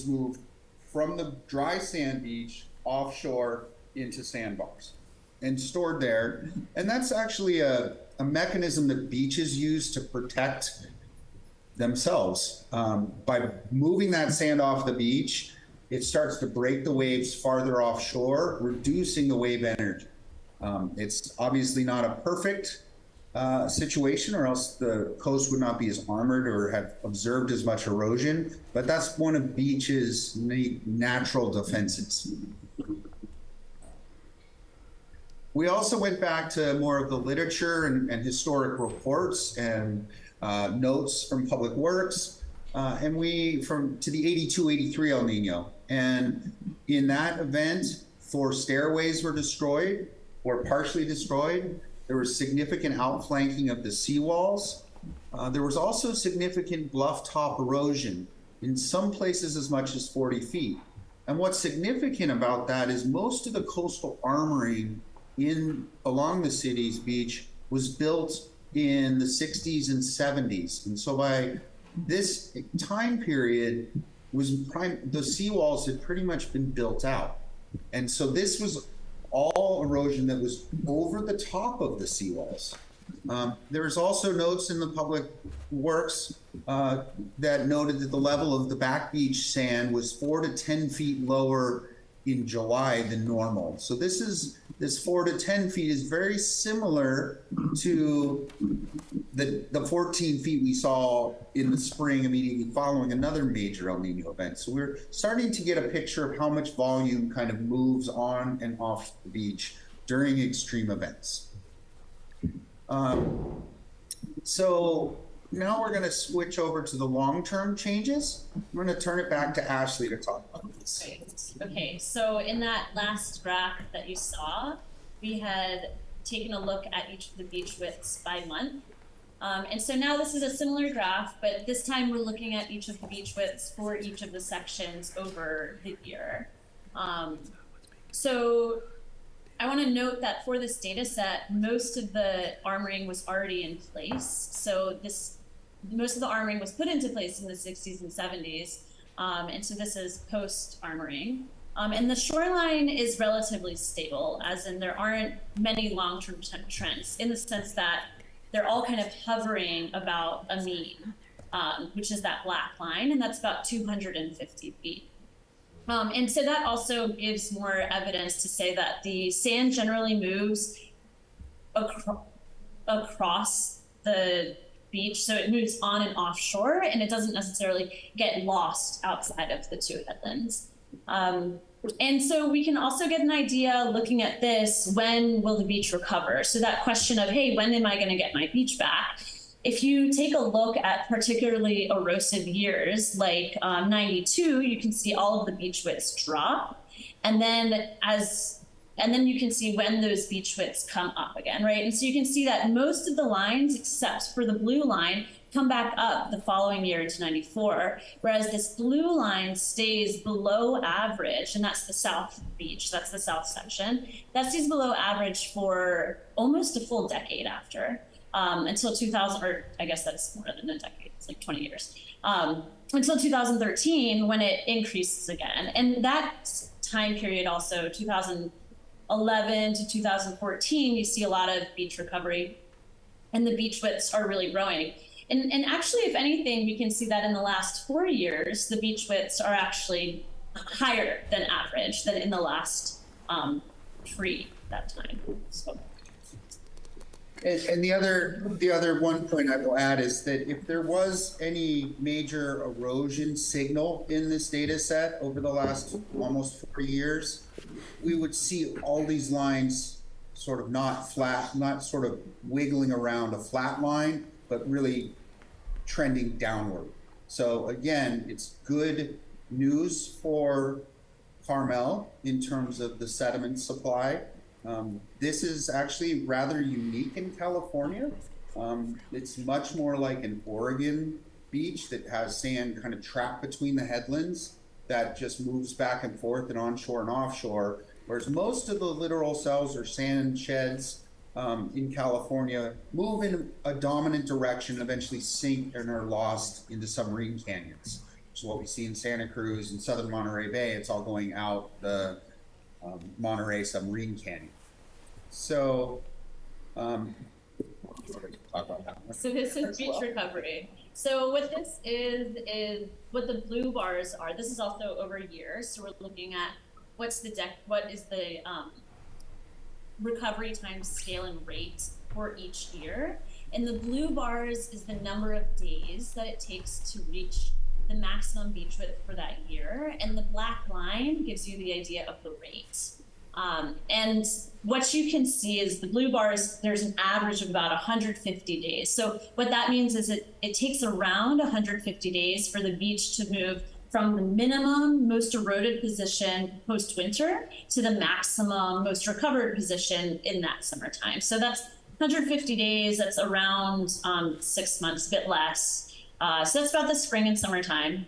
moved from the dry sand beach offshore into sandbars and stored there. And that's actually a mechanism that beaches use to protect themselves. By moving that sand off the beach, it starts to break the waves farther offshore, reducing the wave energy. It's obviously not a perfect situation, or else the coast would not be as armored or have observed as much erosion, but that's one of beaches' natural defenses. We also went back to more of the literature and historic reports and notes from Public Works, and to the 82-83 El Nino. And in that event, 4 stairways were destroyed or partially destroyed. There was significant outflanking of the seawalls. There was also significant bluff top erosion, in some places as much as 40 feet. And what's significant about that is most of the coastal armoring along the city's beach was built in the 60s and 70s. And so by this time period, the seawalls had pretty much been built out. And so this was all erosion that was over the top of the seawalls. There was also notes in the Public Works that noted that the level of the back beach sand was 4 to 10 feet lower in July than normal. So this 4 to 10 feet is very similar to the 14 feet we saw in the spring immediately following another major El Nino event. So we're starting to get a picture of how much volume kind of moves on and off the beach during extreme events. So now we're going to switch over to the long-term changes. I'm going to turn it back to Ashley to talk about this. Right. Okay, so in that last graph that you saw, we had taken a look at each of the beach widths by month. And so now this is a similar graph, but this time we're looking at each of the beach widths for each of the sections over the year. So I want to note that for this data set, most of the armoring was already in place. So most of the armoring was put into place in the 60s and 70s. And so this is post-armoring. And the shoreline is relatively stable, as in there aren't many long-term trends, in the sense that they're all kind of hovering about a mean, which is that black line, and that's about 250 feet. And so that also gives more evidence to say that the sand generally moves across the beach, so it moves on and offshore, and it doesn't necessarily get lost outside of the 2 headlands. And so we can also get an idea looking at this, when will the beach recover? So that question of, hey, when am I going to get my beach back? If you take a look at particularly erosive years like 92, you can see all of the beach widths drop. And then you can see when those beach widths come up again, right? And so you can see that most of the lines, except for the blue line, come back up the following year into 94, whereas this blue line stays below average, and that's the South Beach, that's the South section. That stays below average for almost a full decade after, until 2000, or I guess that's more than a decade, it's like 20 years, until 2013, when it increases again. And that time period also, 2011 to 2014, you see a lot of beach recovery, and the beach widths are really growing. And actually, if anything, we can see that in the last 4 years, the beach widths are actually higher than average than in the last pre that time. So. And the other one point I will add is that if there was any major erosion signal in this data set over the last almost 4 years, we would see all these lines sort of not flat, not sort of wiggling around a flat line, but really trending downward. So again, it's good news for Carmel in terms of the sediment supply. This is actually rather unique in California. It's much more like an Oregon beach that has sand kind of trapped between the headlands that just moves back and forth and onshore and offshore, whereas most of the littoral cells or sand sheds in California move in a dominant direction and eventually sink and are lost into submarine canyons. which is what we see in Santa Cruz and southern Monterey Bay. It's all going out the Monterey Submarine Canyon. So, talk about that one. So this is beach recovery. So what this is what the blue bars are. This is also over years. So we're looking at what is the recovery time scale and rate for each year. And the blue bars is the number of days that it takes to reach the maximum beach width for that year. And the black line gives you the idea of the rate. And what you can see is the blue bars, there's an average of about 150 days. So what that means is it takes around 150 days for the beach to move from the minimum most eroded position post-winter to the maximum most recovered position in that summertime. So that's 150 days, that's around 6 months, a bit less. So that's about the spring and summertime.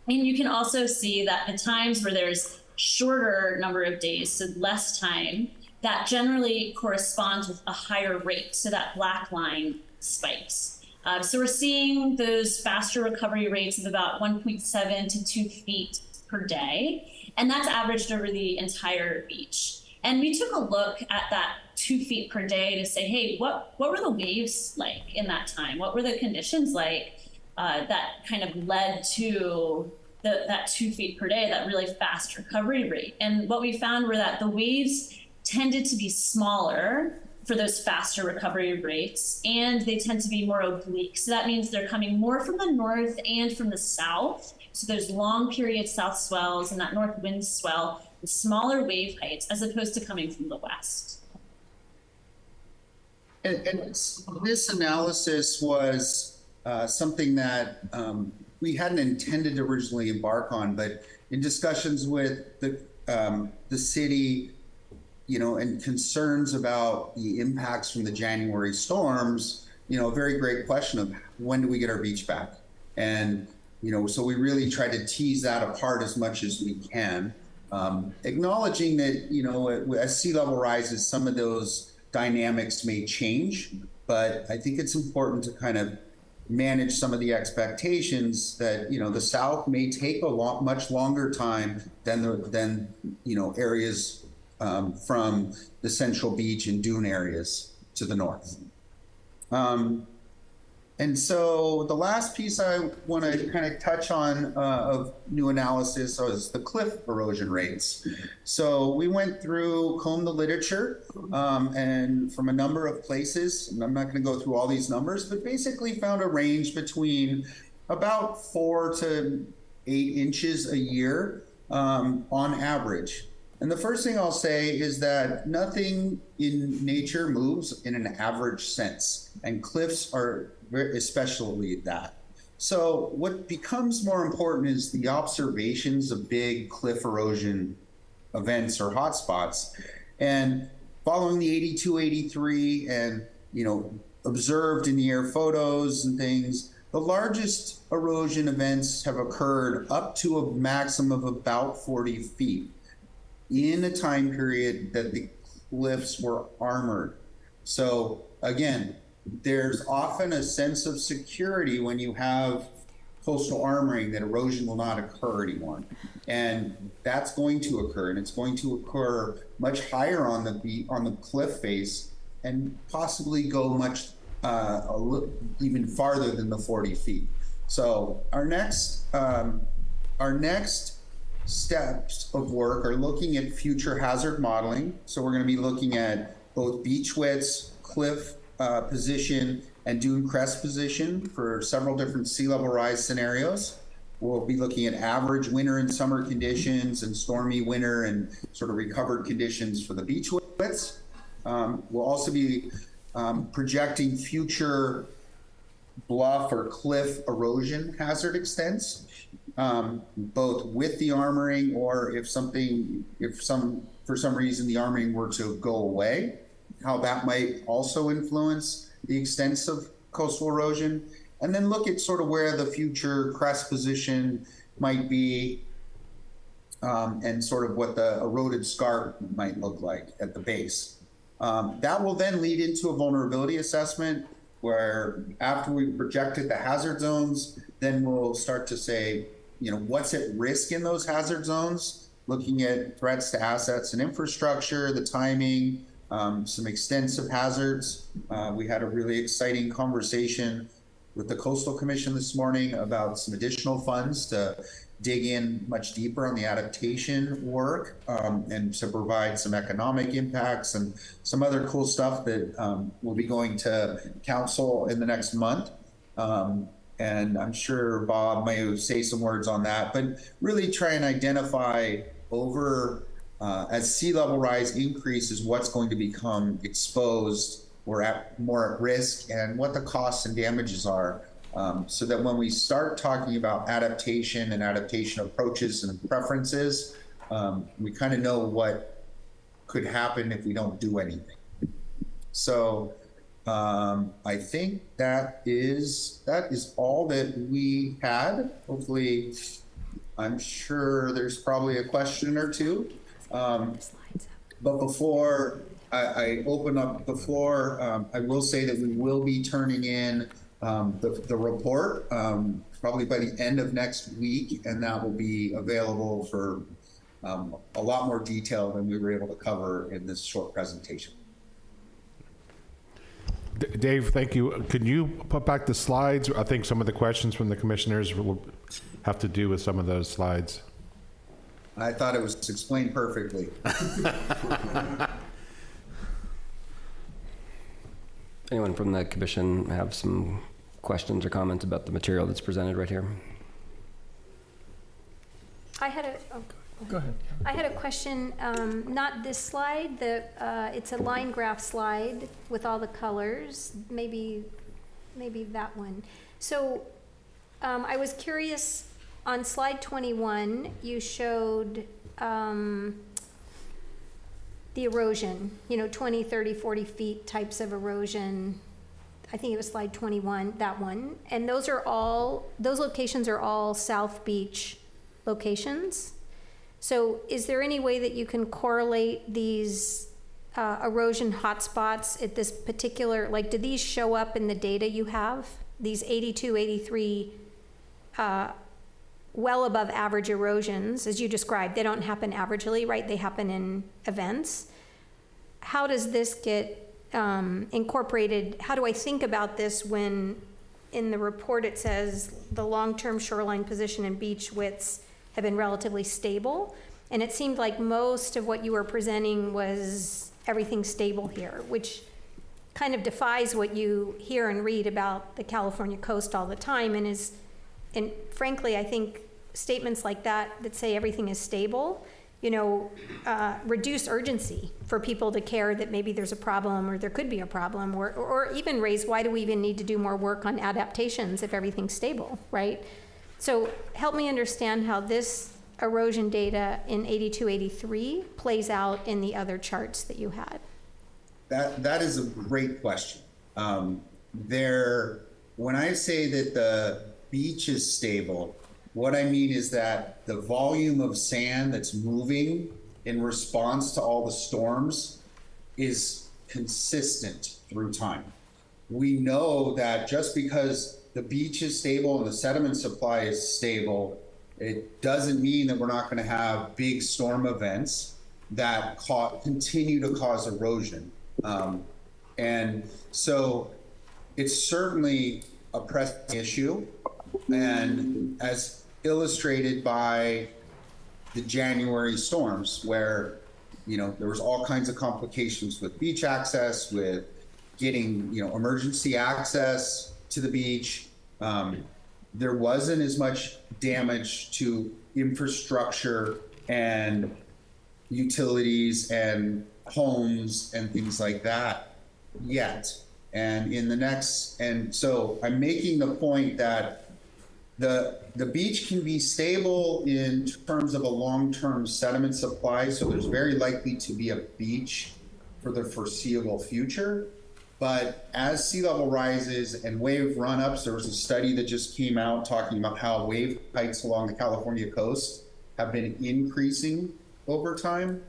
And you can also see that the times where there's shorter number of days, so less time, that generally corresponds with a higher rate. So that black line spikes. So we're seeing those faster recovery rates of about 1.7 to 2 feet per day. And that's averaged over the entire beach. And we took a look at that 2 feet per day to say, hey, what were the waves like in that time? What were the conditions like that kind of led to that 2 feet per day, that really fast recovery rate? And what we found were that the waves tended to be smaller for those faster recovery rates, and they tend to be more oblique. So that means they're coming more from the north and from the south. So there's long period south swells and that north wind swell with smaller wave heights as opposed to coming from the west. And this analysis was something that we hadn't intended to originally embark on, but in discussions with the city, and concerns about the impacts from the January storms, a very great question of when do we get our beach back? And, so we really try to tease that apart as much as we can, acknowledging that, as sea level rises, some of those dynamics may change, but I think it's important to kind of manage some of the expectations that, the South may take much longer time than areas from the Central Beach and dune areas to the north. And so the last piece I want to kind of touch on of new analysis is the cliff erosion rates. So we went through, combed the literature, and from a number of places, and I'm not going to go through all these numbers, but basically found a range between about 4 to 8 inches a year on average. And the first thing I'll say is that nothing in nature moves in an average sense, and cliffs are especially that. So what becomes more important is the observations of big cliff erosion events or hotspots. And following the 82, 83 and, observed in the air photos and things, the largest erosion events have occurred up to a maximum of about 40 feet. In a time period that the cliffs were armored. So again, there's often a sense of security when you have coastal armoring that erosion will not occur anymore. And that's going to occur, and it's going to occur much higher on the cliff face and possibly go much even farther than the 40 feet. So our next steps of work are looking at future hazard modeling. So we're going to be looking at both beach widths, cliff position, and dune crest position for several different sea level rise scenarios. We'll be looking at average winter and summer conditions and stormy winter and sort of recovered conditions for the beach widths. We'll also be projecting future bluff or cliff erosion hazard extents, both with the armoring or for some reason the armoring were to go away, how that might also influence the extents of coastal erosion, and then look at sort of where the future crest position might be, and sort of what the eroded scarp might look like at the base. That will then lead into a vulnerability assessment where after we projected the hazard zones, then we'll start to say, what's at risk in those hazard zones, looking at threats to assets and infrastructure, the timing, some extensive hazards. We had a really exciting conversation with the Coastal Commission this morning about some additional funds to dig in much deeper on the adaptation work, and to provide some economic impacts and some other cool stuff that will be going to council in the next month. And I'm sure Bob may say some words on that, but really try and identify as sea level rise increases, what's going to become exposed or more at risk, and what the costs and damages are, so that when we start talking about adaptation and adaptation approaches and preferences, we kind of know what could happen if we don't do anything. So I think that is all that we had. Hopefully, I'm sure there's probably a question or two. But before I open up the floor, I will say that we will be turning in the report probably by the end of next week, and that will be available for a lot more detail than we were able to cover in this short presentation. Dave, thank you. Can you put back the slides? I think some of the questions from the commissioners will have to do with some of those slides. I thought it was explained perfectly. Anyone from the commission have some questions or comments about the material that's presented right here? I had a Go ahead. I had a question, not this slide, it's a line graph slide with all the colors, maybe that one. So I was curious, on slide 21, you showed the erosion, 20, 30, 40 feet types of erosion. I think it was slide 21, that one. And those locations are all South Beach locations. So is there any way that you can correlate these erosion hotspots at this particular, do these show up in the data you have? These 82, 83 well above average erosions, as you described, they don't happen averagely, right? They happen in events. How does this get incorporated? How do I think about this when in the report it says the long-term shoreline position and beach widths have been relatively stable? And it seemed like most of what you were presenting was everything stable here, which kind of defies what you hear and read about the California coast all the time, and frankly, I think statements like that say everything is stable, reduce urgency for people to care that maybe there's a problem or there could be a problem, or even raise, why do we even need to do more work on adaptations if everything's stable, right? So help me understand how this erosion data in 82, 83 plays out in the other charts that you had. That is a great question. When I say that the beach is stable, what I mean is that the volume of sand that's moving in response to all the storms is consistent through time. We know that just because the beach is stable and the sediment supply is stable, it doesn't mean that we're not going to have big storm events that continue to cause erosion. And so it's certainly a pressing issue. And as illustrated by the January storms, where, there was all kinds of complications with beach access, with getting, emergency access to the beach. There wasn't as much damage to infrastructure and utilities and homes and things like that yet. And so I'm making the point that the beach can be stable in terms of a long-term sediment supply. So there's very likely to be a beach for the foreseeable future. But as sea level rises and wave run-ups, there was a study that just came out talking about how wave heights along the California coast have been increasing over time.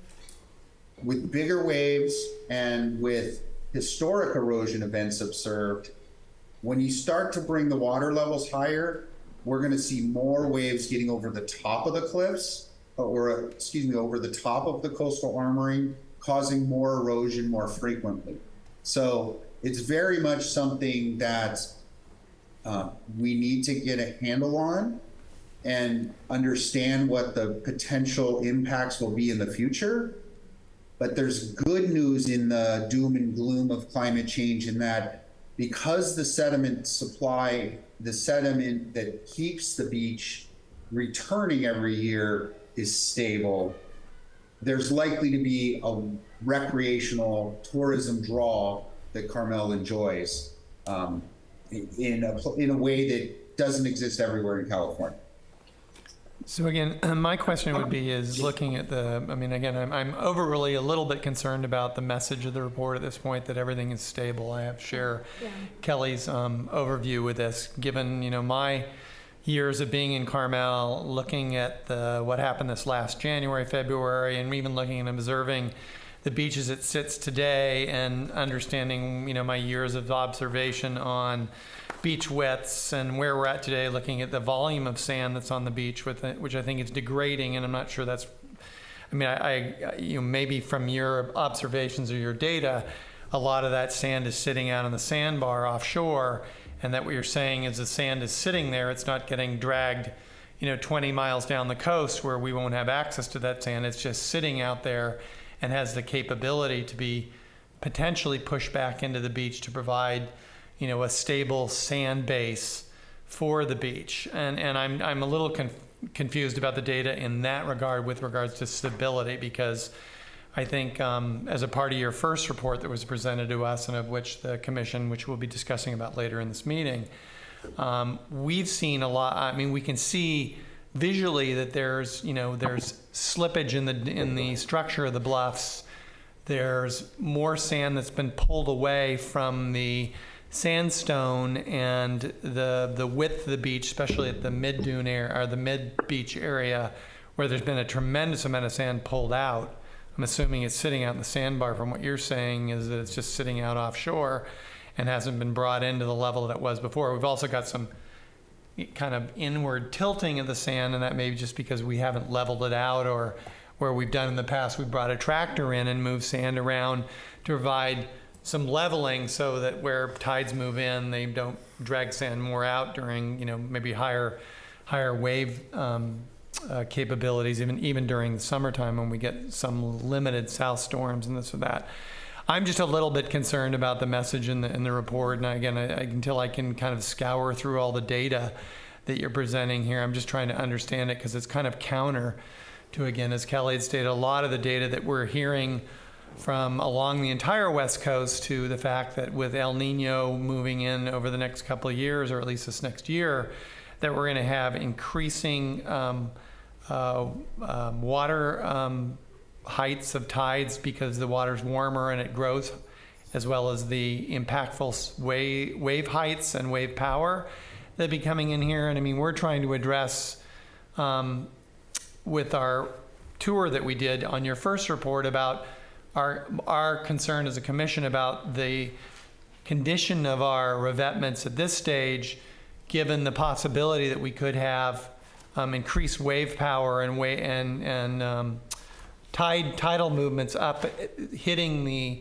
With bigger waves and with historic erosion events observed, when you start to bring the water levels higher, we're going to see more waves getting over the top of the cliffs, or excuse me, over the top of the coastal armoring, causing more erosion more frequently. So it's very much something that we need to get a handle on and understand what the potential impacts will be in the future. But there's good news in the doom and gloom of climate change in that because the sediment supply, the sediment that keeps the beach returning every year is stable, there's likely to be a recreational tourism draw that Carmel enjoys in a way that doesn't exist everywhere in California. So again, my question would be is looking at I'm overly a little bit concerned about the message of the report at this point that everything is stable. I have to share Kelly's overview with this, given, my years of being in Carmel, looking at what happened this last January, February, and even looking and observing the beach as it sits today and understanding, my years of observation on beach widths and where we're at today, looking at the volume of sand that's on the beach, which I think is degrading, and I'm not sure that's. Maybe from your observations or your data, a lot of that sand is sitting out on the sandbar offshore, and that what you're saying is the sand is sitting there; it's not getting dragged, 20 miles down the coast where we won't have access to that sand. It's just sitting out there, and has the capability to be potentially pushed back into the beach to provide a stable sand base for the beach. And I'm a little confused about the data in that regard with regards to stability, because I think as a part of your first report that was presented to us and of which the commission, which we'll be discussing about later in this meeting, we've seen a lot. We can see visually that there's slippage in the structure of the bluffs. There's more sand that's been pulled away from the sandstone, and the width of the beach, especially at the mid dune area or the mid beach area, where there's been a tremendous amount of sand pulled out. I'm assuming it's sitting out in the sandbar. From what you're saying, is that it's just sitting out offshore and hasn't been brought into the level that it was before. We've also got some kind of inward tilting of the sand, and that may be just because we haven't leveled it out, or where we've done in the past, we've brought a tractor in and moved sand around to provide some leveling so that where tides move in, they don't drag sand more out during, maybe higher wave capabilities, even during the summertime when we get some limited south storms and this or that. I'm just a little bit concerned about the message in the report, and again, until I can kind of scour through all the data that you're presenting here, I'm just trying to understand it, because it's kind of counter to, again, as Kelly had stated, a lot of the data that we're hearing from along the entire West Coast, to the fact that with El Nino moving in over the next couple of years, or at least this next year, that we're going to have increasing water heights of tides because the water's warmer and it grows, as well as the impactful wave heights and wave power that be coming in here. And we're trying to address with our tour that we did on your first report about our concern as a commission about the condition of our revetments at this stage, given the possibility that we could have increased wave power and tidal movements up hitting the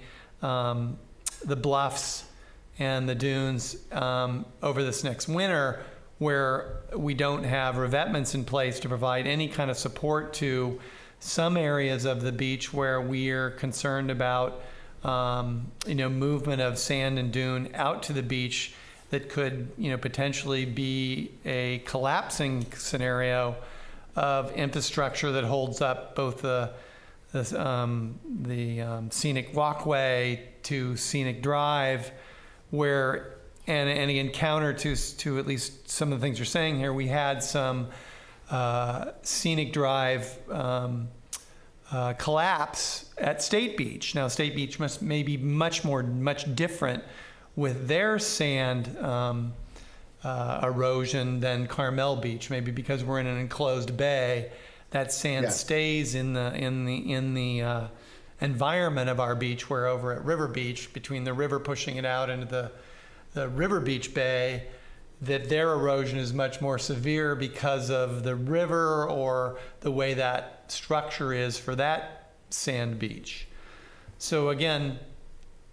bluffs and the dunes over this next winter, where we don't have revetments in place to provide any kind of support to some areas of the beach where we're concerned about movement of sand and dune out to the beach that could potentially be a collapsing scenario of infrastructure that holds up both the scenic walkway to scenic drive, where and again, counter to at least some of the things you're saying here, we had some scenic drive collapse at State Beach. Now, State Beach may be much different with their sand erosion than Carmel Beach, maybe because we're in an enclosed bay. That sand stays in the environment of our beach, where over at River Beach, between the river pushing it out into the River Beach Bay, that their erosion is much more severe because of the river or the way that structure is for that sand beach. So again,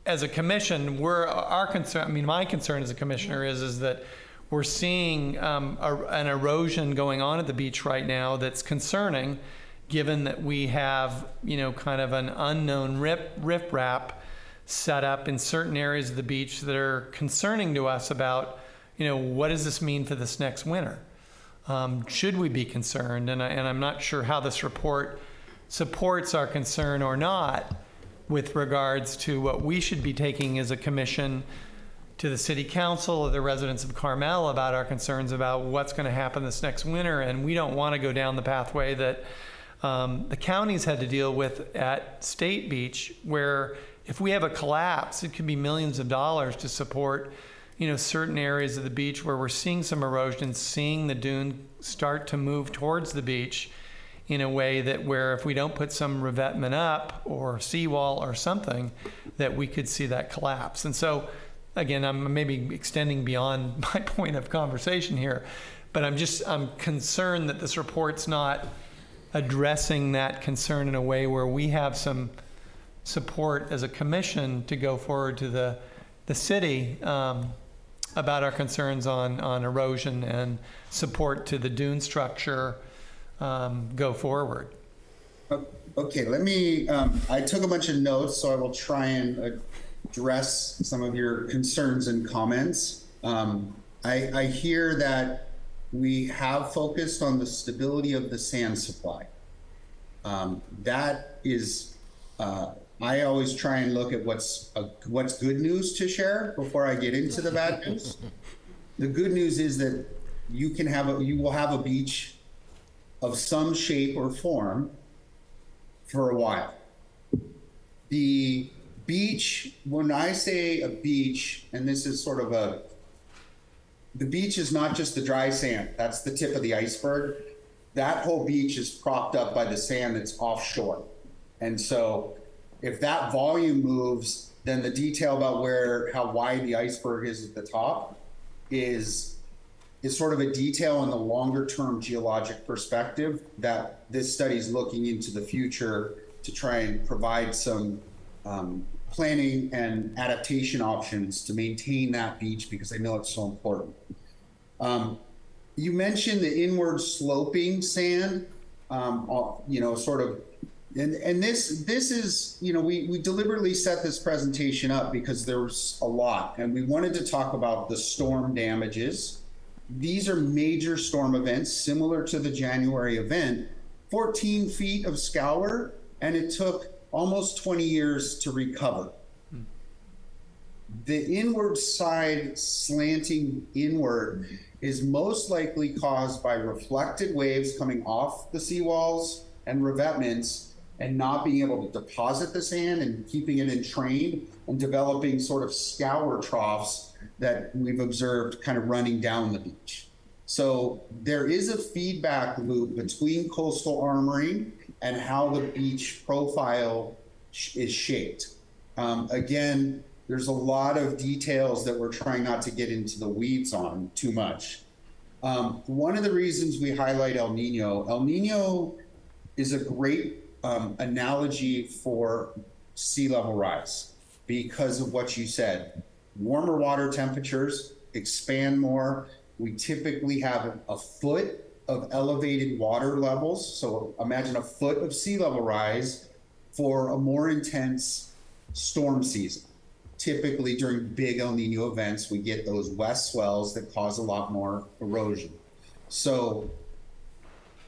as a commission, our concern, I mean, my concern as a commissioner is that we're seeing an erosion going on at the beach right now that's concerning, given that we have, kind of an unknown riprap set up in certain areas of the beach that are concerning to us about, what does this mean for this next winter? Should we be concerned? And I'm not sure how this report supports our concern or not with regards to what we should be taking as a commission to the city council or the residents of Carmel about our concerns about what's going to happen this next winter. And we don't want to go down the pathway that the counties had to deal with at State Beach, where if we have a collapse, it could be millions of dollars to support, certain areas of the beach where we're seeing some erosion, seeing the dune start to move towards the beach in a way that where if we don't put some revetment up or seawall or something, that we could see that collapse. And so, again, I'm maybe extending beyond my point of conversation here, but I'm concerned that this report's not addressing that concern in a way where we have some support as a commission to go forward to the city about our concerns on erosion and support to the dune structure go forward. Okay, let me, I took a bunch of notes, so I will try and address some of your concerns and comments. I hear that we have focused on the stability of the sand supply. That is, I always try and look at what's good news to share before I get into the bad news. The good news is that you will have a beach of some shape or form for a while. The beach, when I say a beach, and this is sort of the beach is not just the dry sand. That's the tip of the iceberg. That whole beach is propped up by the sand that's offshore. And so if that volume moves, then the detail about how wide the iceberg is at the top is sort of a detail in the longer term geologic perspective that this study is looking into the future to try and provide some planning and adaptation options to maintain that beach, because I know it's so important. You mentioned the inward sloping sand, sort of, and this is, we deliberately set this presentation up because there's a lot, and we wanted to talk about the storm damages. These are major storm events similar to the January event, 14 feet of scour, and it took almost 20 years to recover. The inward side slanting inward is most likely caused by reflected waves coming off the seawalls and revetments and not being able to deposit the sand and keeping it entrained and developing sort of scour troughs that we've observed kind of running down the beach. So there is a feedback loop between coastal armoring and how the beach profile is shaped. Again, there's a lot of details that we're trying not to get into the weeds on too much. One of the reasons we highlight El Nino is a great analogy for sea level rise because of what you said. Warmer water temperatures expand more. We typically have a foot of elevated water levels. So imagine a foot of sea level rise for a more intense storm season. Typically during big El Nino events, we get those west swells that cause a lot more erosion. So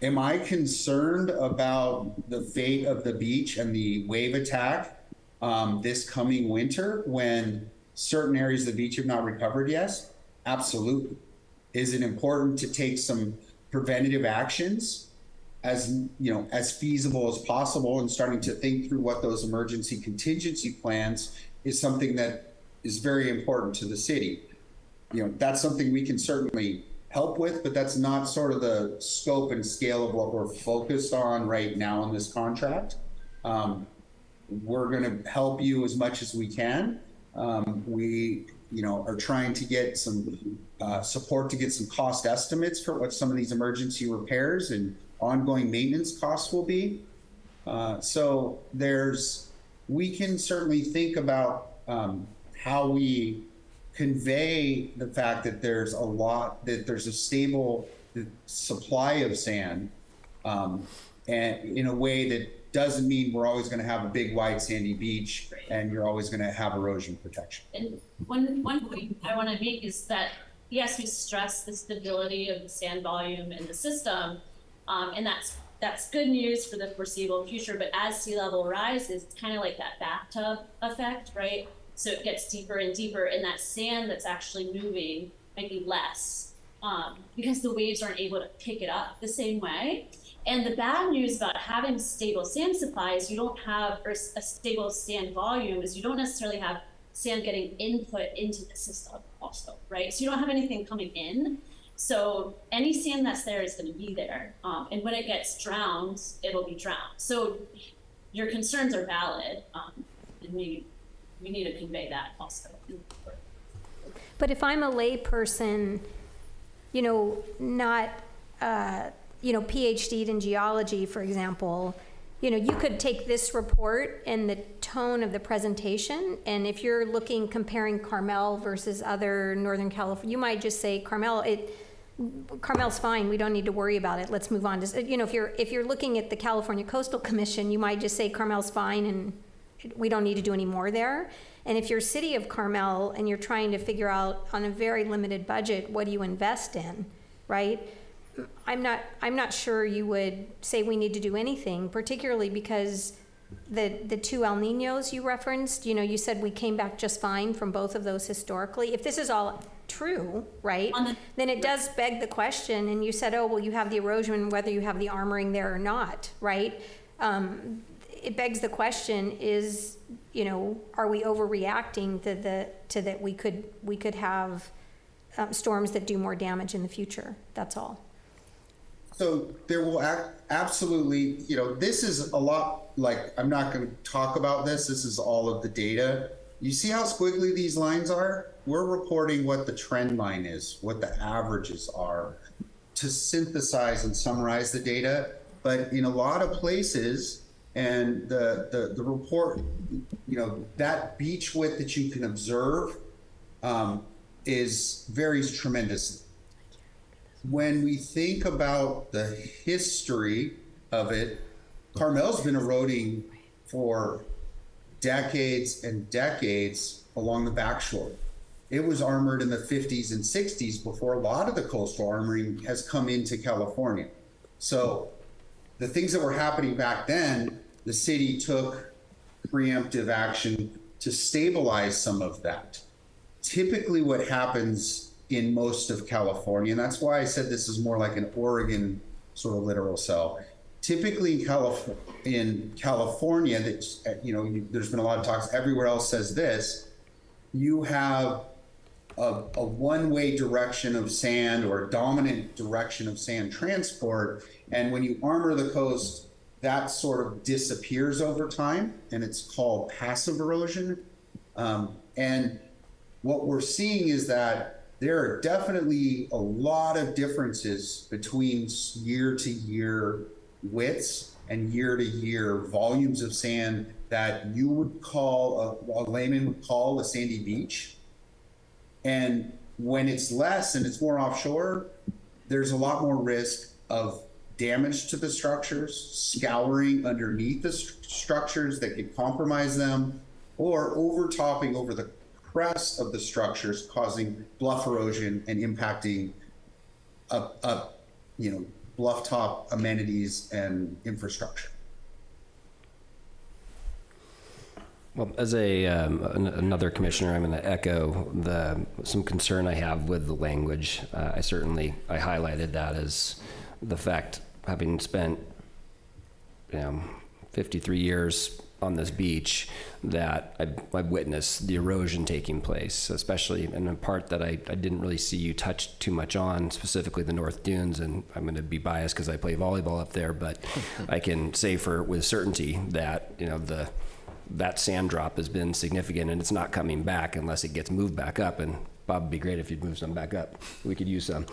am I concerned about the fate of the beach and the wave attack this coming winter when certain areas of the beach have not recovered yet? Absolutely. Is it important to take some preventative actions as feasible as possible, and starting to think through what those emergency contingency plans is something that is very important to the city. That's something we can certainly help with, but that's not sort of the scope and scale of what we're focused on right now in this contract. We're going to help you as much as we can. We are trying to get some support to get some cost estimates for what some of these emergency repairs and ongoing maintenance costs will be. So we can certainly think about how we convey the fact that there's a stable supply of sand, and in a way that doesn't mean we're always going to have a big wide sandy beach and you're always going to have erosion protection. And one point I want to make is that, yes, we stress the stability of the sand volume in the system, and that's good news for the foreseeable future. But as sea level rises, it's kind of like that bathtub effect, right? So it gets deeper and deeper, and that sand that's actually moving might be less, because the waves aren't able to pick it up the same way. And the bad news about having stable sand supplies, you don't have, or a stable sand volume, is you don't necessarily have sand getting input into the system also, right? So you don't have anything coming in. So any sand that's there is going to be there. And when it gets drowned, it'll be drowned. So your concerns are valid. And we need to convey that also. But if I'm a lay person, not, PhD'd in geology, for example, you could take this report and the tone of the presentation, and if you're comparing Carmel versus other Northern California, you might just say Carmel's fine. We don't need to worry about it. Let's move on to, if you're looking at the California Coastal Commission, you might just say Carmel's fine and we don't need to do any more there. And if you're City of Carmel and you're trying to figure out on a very limited budget, what do you invest in, right? I'm not sure you would say we need to do anything, particularly because the two El Niños you referenced, you said we came back just fine from both of those historically. If this is all true, right, then it does beg the question, and you said, oh, well, you have the erosion whether you have the armoring there or not, right? It begs the question is, are we overreacting to that we could have storms that do more damage in the future? That's all. So there will absolutely, this is a lot, like, I'm not going to talk about this. This is all of the data. You see how squiggly these lines are? We're reporting what the trend line is, what the averages are, to synthesize and summarize the data. But in a lot of places, and the report, that beach width that you can observe varies tremendously. When we think about the history of it, Carmel's been eroding for decades and decades along the backshore. It was armored in the 50s and 60s before a lot of the coastal armoring has come into California. So the things that were happening back then, the city took preemptive action to stabilize some of that. Typically what happens in most of California, and that's why I said this is more like an Oregon sort of littoral cell. Typically in California, there's been a lot of talks, everywhere else says this, you have a one-way direction of sand or a dominant direction of sand transport, and when you armor the coast, that sort of disappears over time, and it's called passive erosion. And what we're seeing is that there are definitely a lot of differences between year-to-year widths and year-to-year volumes of sand that you would call, a layman would call a sandy beach. And when it's less and it's more offshore, there's a lot more risk of damage to the structures, scouring underneath the structures that could compromise them, or overtopping over the crest of the structures, causing bluff erosion and impacting bluff top amenities and infrastructure. Well, as another commissioner, I'm going to echo some concern I have with the language. I highlighted that as the fact, having spent 53 years on this beach, that I've witnessed the erosion taking place, especially in a part that I didn't really see you touch too much on, specifically the North Dunes. And I'm going to be biased because I play volleyball up there, but I can say with certainty that that sand drop has been significant, and it's not coming back unless it gets moved back up. And Bob, it'd be great if you'd move some back up. We could use some.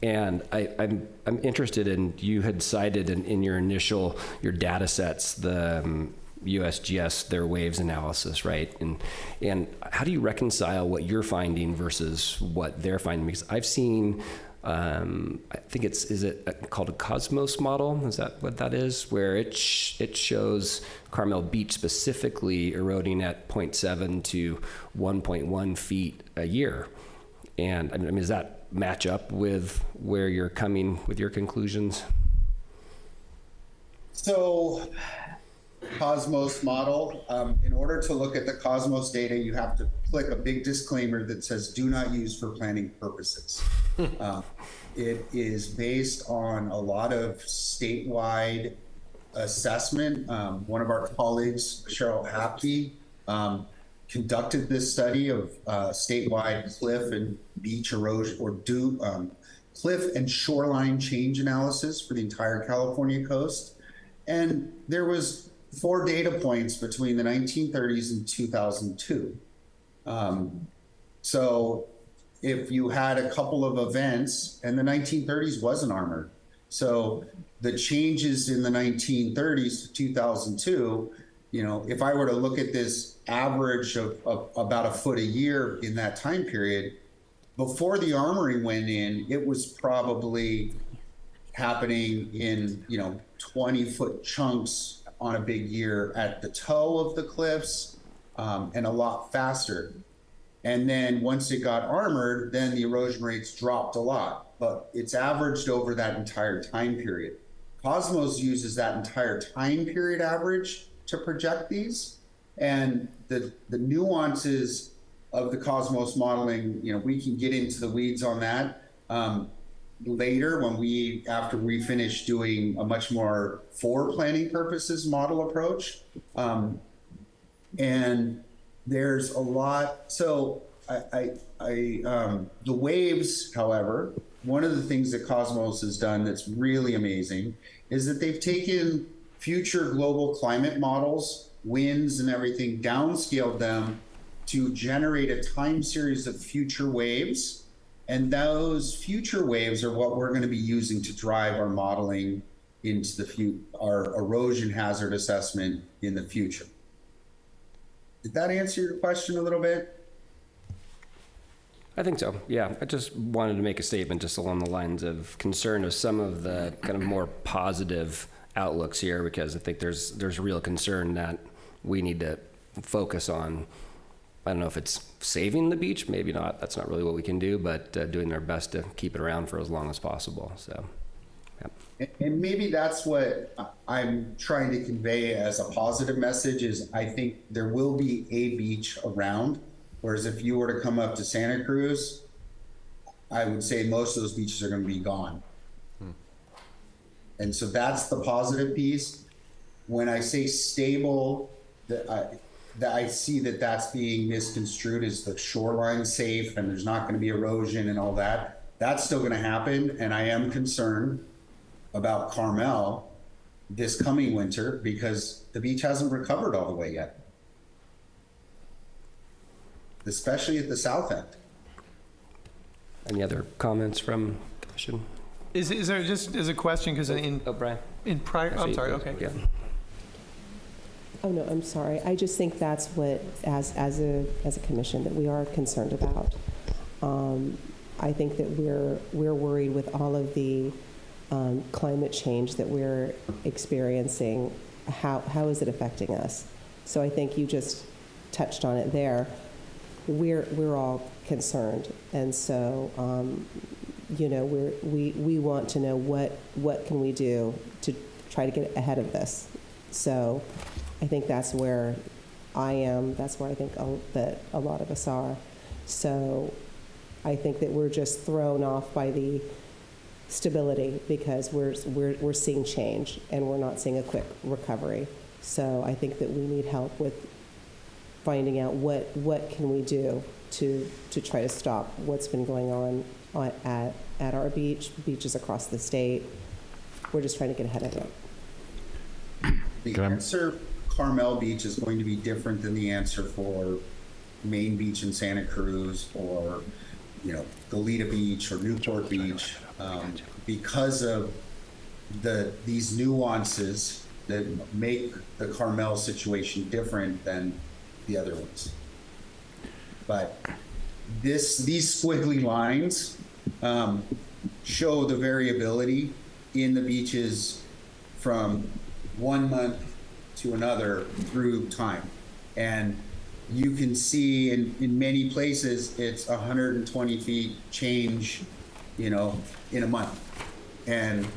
And I'm interested in, you had cited in your data sets, the USGS, their waves analysis, right? And how do you reconcile what you're finding versus what they're finding? Because I've seen, I think is it called a Cosmos model? Is that what that is? Where it shows Carmel Beach specifically eroding at 0.7 to 1.1 feet a year. And I mean, does that match up with where you're coming with your conclusions? So, Cosmos model, in order to look at the Cosmos data, you have to click a big disclaimer that says do not use for planning purposes. It is based on a lot of statewide assessment. One of our colleagues, Cheryl Hapke, conducted this study of statewide cliff and beach erosion, or cliff and shoreline change analysis for the entire California coast. And there was 4 data points between the 1930s and 2002. So if you had a couple of events, and the 1930s wasn't armored. So the changes in the 1930s to 2002, if I were to look at this average of about a foot a year in that time period, before the armoring went in, it was probably happening in, 20-foot chunks on a big year at the toe of the cliffs, and a lot faster. And then once it got armored, then the erosion rates dropped a lot, but it's averaged over that entire time period. Cosmos uses that entire time period average to project these, and the nuances of the Cosmos modeling, we can get into the weeds on that later after we finish doing a much more for planning purposes model approach. And there's a lot. So the waves, however, one of the things that Cosmos has done that's really amazing is that they've taken future global climate models, winds and everything, downscaled them to generate a time series of future waves. And those future waves are what we're going to be using to drive our modeling into our erosion hazard assessment in the future. Did that answer your question a little bit? I think so, yeah. I just wanted to make a statement just along the lines of concern of some of the kind of more positive outlooks here, because I think there's real concern that we need to focus on. I don't know if it's saving the beach, maybe not. That's not really what we can do, but doing our best to keep it around for as long as possible. So, yeah. And maybe that's what I'm trying to convey as a positive message is I think there will be a beach around, whereas if you were to come up to Santa Cruz, I would say most of those beaches are going to be gone. And so that's the positive piece. When I say stable, that I see that's being misconstrued as the shoreline safe and there's not going to be erosion and all that. That's still going to happen. And I am concerned about Carmel this coming winter because the beach hasn't recovered all the way yet, especially at the south end. Any other comments from the commission? Is there just as a question, because Brian. in prior, I'm sorry, okay. Yeah. Oh, no, I'm sorry. I just think that's what, as a commission, that we are concerned about. I think that we're worried with all of the climate change that we're experiencing. How is it affecting us? So I think you just touched on it there. We're all concerned, and so we want to know what can we do to try to get ahead of this. So I think that's where I am. That's where I think that a lot of us are. So I think that we're just thrown off by the stability because we're seeing change and we're not seeing a quick recovery. So I think that we need help with finding out what can we do to try to stop what's been going on at our beaches across the state. We're just trying to get ahead of it. The answer Carmel Beach is going to be different than the answer for Main Beach in Santa Cruz, or, you know, Goleta Beach or Newport Beach, because of these nuances that make the Carmel situation different than the other ones. But these squiggly lines show the variability in the beaches from one month to another through time. And you can see in many places, it's 120 feet change, you know, in a month. And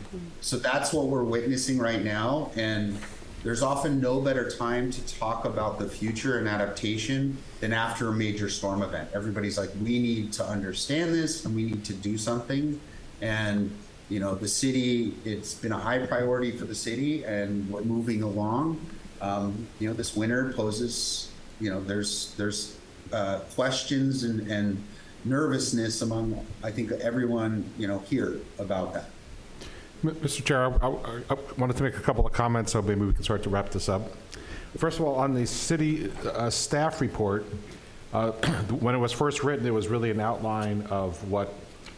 so that's what we're witnessing right now. And there's often no better time to talk about the future and adaptation than after a major storm event. Everybody's like, we need to understand this and we need to do something. And, you know, the city, it's been a high priority for the city, and we're moving along. You know, this winter poses, you know, there's questions and nervousness among, I think, everyone, you know, here about that. Mr. Chair, I wanted to make a couple of comments, so maybe we can start to wrap this up. First of all, on the city staff report, when it was first written, it was really an outline of what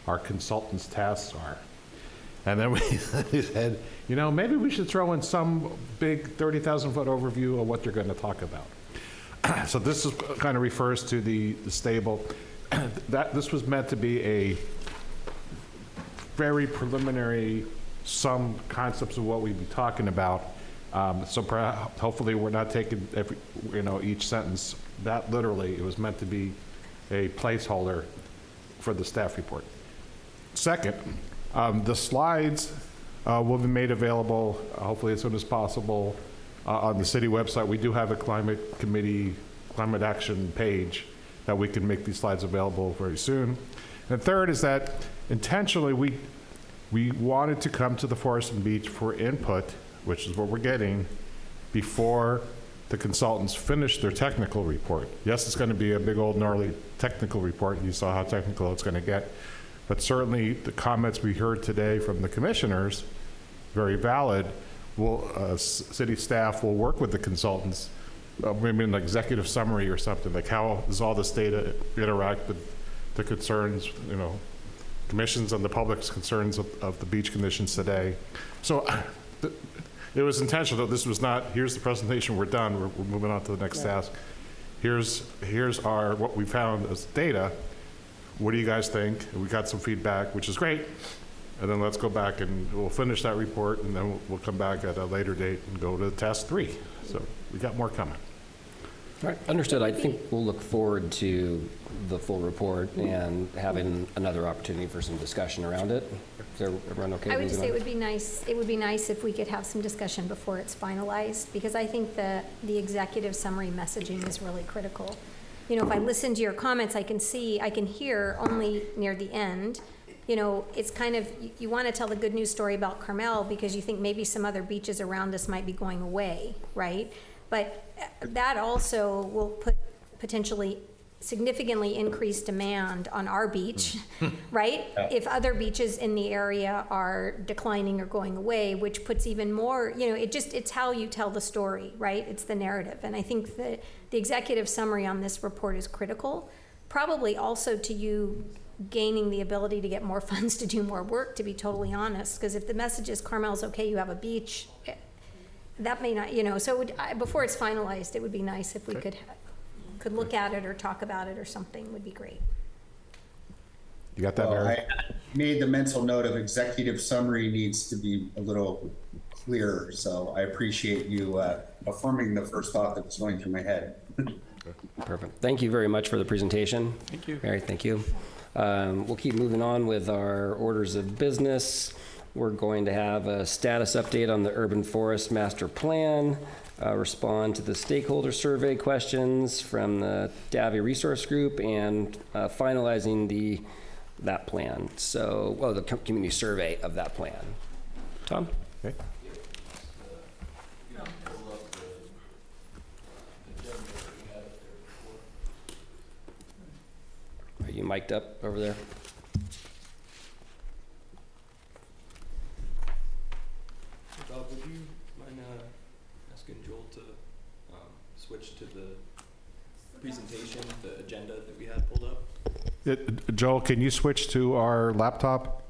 our consultants' tasks are. And then we said, you know, maybe we should throw in some big 30,000-foot overview of what they're going to talk about. So this is kind of refers to the stable. This was meant to be a very preliminary, some concepts of what we'd be talking about. So perhaps, hopefully we're not taking every, you know, each sentence that literally. It was meant to be a placeholder for the staff report. Second, the slides will be made available hopefully as soon as possible on the city website. We do have a climate committee, climate action page that we can make these slides available very soon. And third is that intentionally we wanted to come to the Forest and Beach for input, which is what we're getting, before the consultants finish their technical report. Yes, it's going to be a big old gnarly technical report. You saw how technical it's going to get. But certainly the comments we heard today from the commissioners, very valid. City staff will work with the consultants, maybe an executive summary or something, like how does all this data interact with the concerns, you know, commissions and the public's concerns of the beach conditions today. So it was intentional. This was not, here's the presentation, we're done, we're moving on to the next task. Here's what we found as data. What do you guys think? And we got some feedback, which is great. And then let's go back and we'll finish that report, and then we'll come back at a later date and go to task 3. So we got more coming. All right, understood. I think we'll look forward to the full report and having another opportunity for some discussion around it. Is everyone okay? I would just say it would be nice if we could have some discussion before it's finalized, because I think the executive summary messaging is really critical. You know, if I listen to your comments, I can hear only near the end. You know, it's kind of, you want to tell the good news story about Carmel because you think maybe some other beaches around us might be going away, right? But that also will put potentially significantly increased demand on our beach, right? Yeah. If other beaches in the area are declining or going away, which puts even more, you know, it's how you tell the story, right? It's the narrative. And I think that the executive summary on this report is critical, probably also to you gaining the ability to get more funds to do more work, to be totally honest. Because if the message is Carmel's okay, you have a beach, that may not, you know, so before it's finalized, it would be nice if we could look at it or talk about it or something. Would be great. You got that, Well, Mary? I made the mental note of executive summary needs to be a little clearer, so I appreciate you affirming the first thought that was going through my head. Perfect. Thank you very much for the presentation. Thank you. Mary, thank you. We'll keep moving on with our orders of business. We're going to have a status update on the Urban Forest Master Plan, respond to the stakeholder survey questions from the Davie Resource Group, and finalizing that plan. So, the community survey of that plan. Tom? Okay. Are you mic'd up over there? Bob, would you mind asking Joel to switch to the presentation, the agenda that we had pulled up? Joel, can you switch to our laptop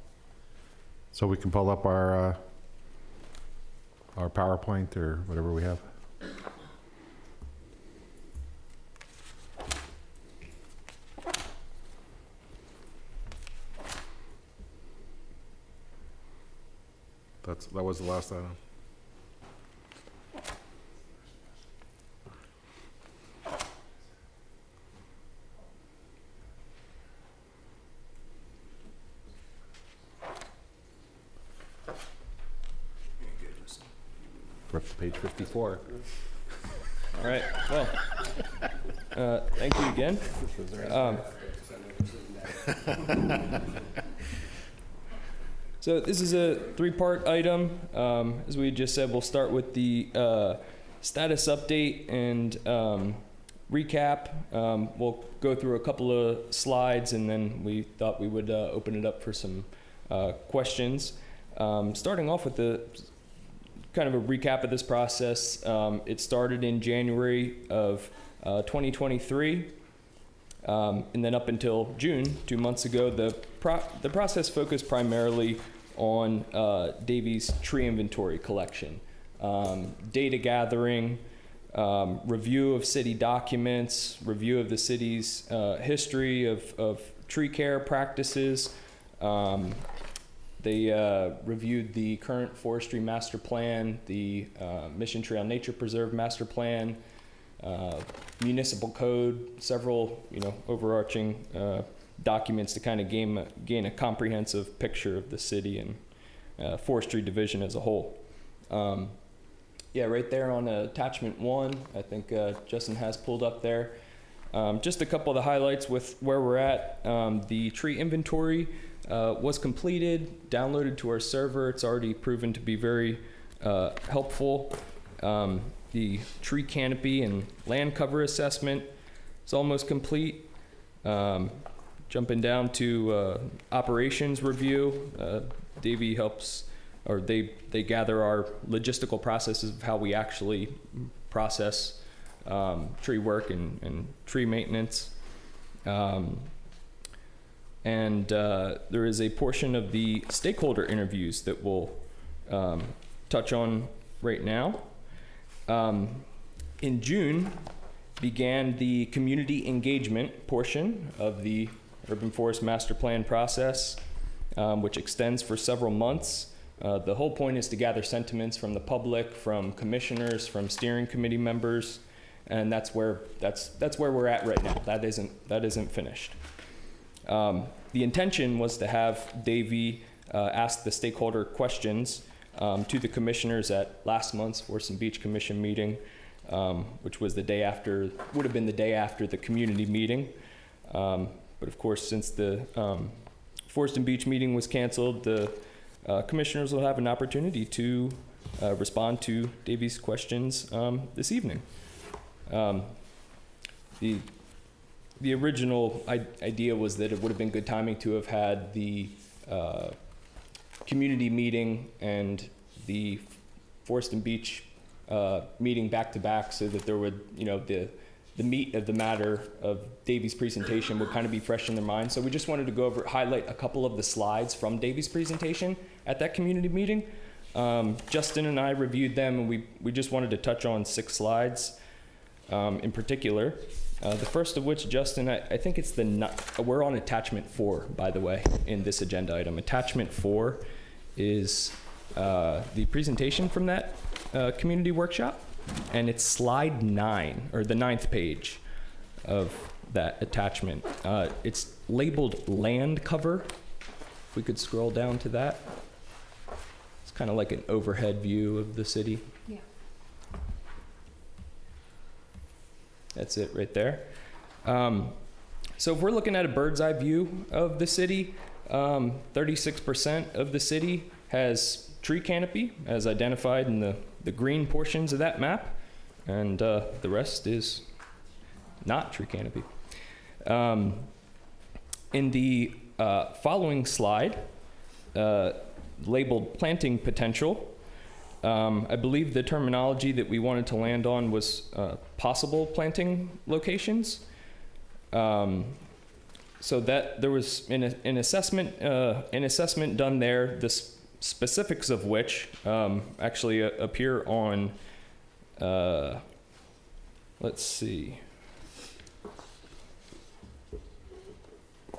so we can pull up our PowerPoint or whatever we have? That was the last item. We're up to page 54. All right, well, thank you again. So this is a three-part item. As we just said, we'll start with the status update and recap. We'll go through a couple of slides, and then we thought we would open it up for some questions. Starting off with the kind of a recap of this process. It started in January of 2023, and then up until June, 2 months ago, the process focused primarily on Davies tree inventory collection, data gathering, review of city documents, review of the city's history of tree care practices. They reviewed the current forestry master plan, the Mission Trail Nature Preserve master plan, municipal code, several overarching documents to kind of gain a comprehensive picture of the city and forestry division as a whole. Yeah, right there on attachment 1, I think Justin has pulled up there. Just a couple of the highlights with where we're at. The tree inventory was completed, downloaded to our server. It's already proven to be very helpful. The tree canopy and land cover assessment is almost complete. Jumping down to operations review, Davey helps, or they gather our logistical processes of how we actually process tree work and tree maintenance. And there is a portion of the stakeholder interviews that we'll touch on right now. In June, began the community engagement portion of the Urban Forest Master Plan process, which extends for several months. The whole point is to gather sentiments from the public, from commissioners, from steering committee members, and that's where we're at right now. That isn't finished. The intention was to have Davey ask the stakeholder questions to the commissioners at last month's Forest and Beach Commission meeting, which was would have been the day after the community meeting. But of course, since the Forest and Beach meeting was canceled, the commissioners will have an opportunity to respond to Davey's questions this evening. The original idea was that it would have been good timing to have had the community meeting and the Forest and Beach meeting back to back, so that there would, the meat of the matter of Davey's presentation would kind of be fresh in their mind. So we just wanted to highlight a couple of the slides from Davey's presentation at that community meeting. Justin and I reviewed them, and we just wanted to touch on 6 slides in particular. The first of which, Justin, I think it's we're on attachment 4, by the way, in this agenda item. Attachment 4 is the presentation from that community workshop, and it's slide 9, or the 9th page of that attachment. It's labeled land cover. If we could scroll down to that. It's kind of like an overhead view of the city. Yeah. That's it right there. So if we're looking at a bird's eye view of the city, 36% of the city has tree canopy as identified in the green portions of that map, and the rest is not tree canopy. In the following slide, labeled planting potential, I believe the terminology that we wanted to land on was possible planting locations. So that there was an assessment done there, the specifics of which actually appear on, let's see.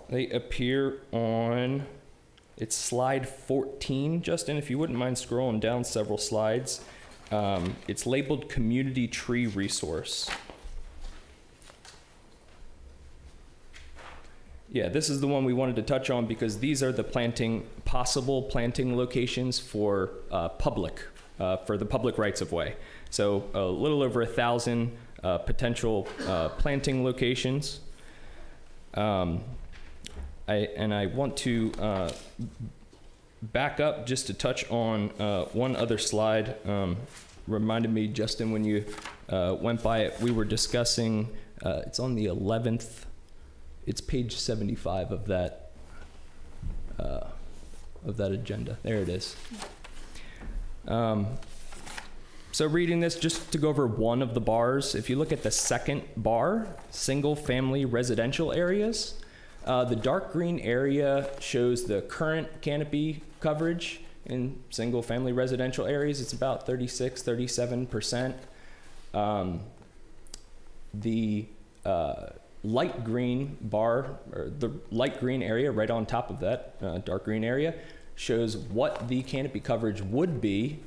They appear on, it's slide 14, Justin, if you wouldn't mind scrolling down several slides. It's labeled Community Tree Resource. Yeah, this is the one we wanted to touch on because these are the possible planting locations for the public rights of way. So a little over 1,000 potential planting locations. I want to back up just to touch on one other slide. Reminded me, Justin, when you went by it, we were discussing, it's on the 11th, it's page 75 of that agenda. There it is. So reading this, just to go over one of the bars, if you look at the second bar, single-family residential areas, the dark green area shows the current canopy coverage in single-family residential areas. It's about 36, 37%. The light green bar, or the light green area right on top of that dark green area, shows what the canopy coverage would be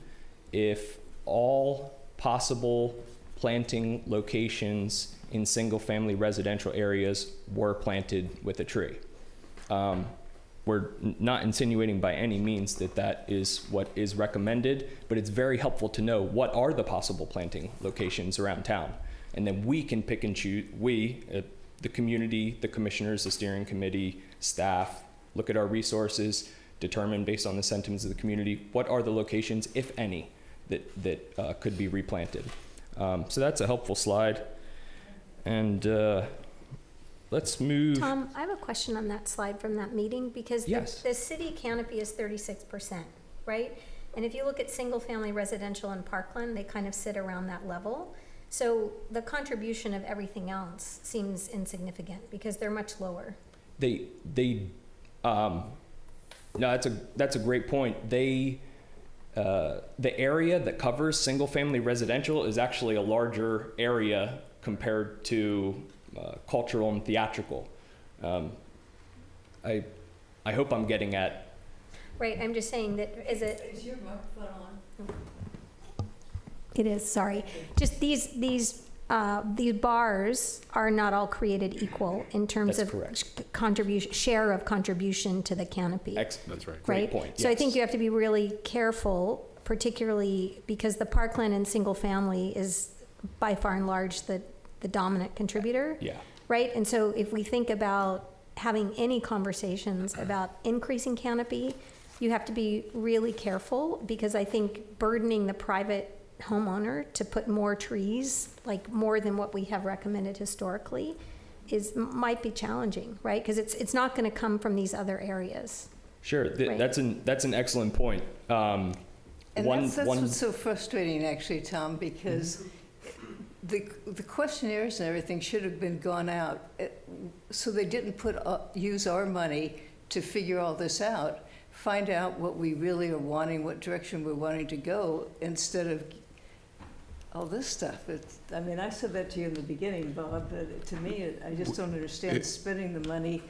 if all possible planting locations in single-family residential areas were planted with a tree. We're not insinuating by any means that that is what is recommended, but it's very helpful to know what are the possible planting locations around town. And then we can pick and choose, the community, the commissioners, the steering committee, staff, look at our resources, determine based on the sentiments of the community, what are the locations, if any, that could be replanted. So that's a helpful slide. And let's move. Tom, I have a question on that slide from that meeting because Yes. the city canopy is 36%, right? And if you look at single-family residential in Parkland, they kind of sit around that level. So the contribution of everything else seems insignificant because they're much lower. No, that's a great point. The area that covers single-family residential is actually a larger area compared to cultural and theatrical. I hope I'm getting at. Right, I'm just saying that, is your microphone on? It is, sorry. Just these bars are not all created equal in terms That's of correct. contribution, share of contribution to the canopy. That's right. Great Right? point. So I yes. think you have to be really careful, particularly because the parkland and single family is by far and large the dominant contributor. Yeah. Right? And so if we think about having any conversations about increasing canopy, you have to be really careful because I think burdening the private homeowner to put more trees, like more than what we have recommended historically, might be challenging, right? Because it's not going to come from these other areas. Sure. Right. That's an excellent point. And that's what's so frustrating, actually, Tom, because the questionnaires and everything should have been gone out, so they didn't use our money to figure all this out, find out what we really are wanting, what direction we're wanting to go, instead of all this stuff. I mean, I said that to you in the beginning, Bob, but to me, I just don't understand spending the money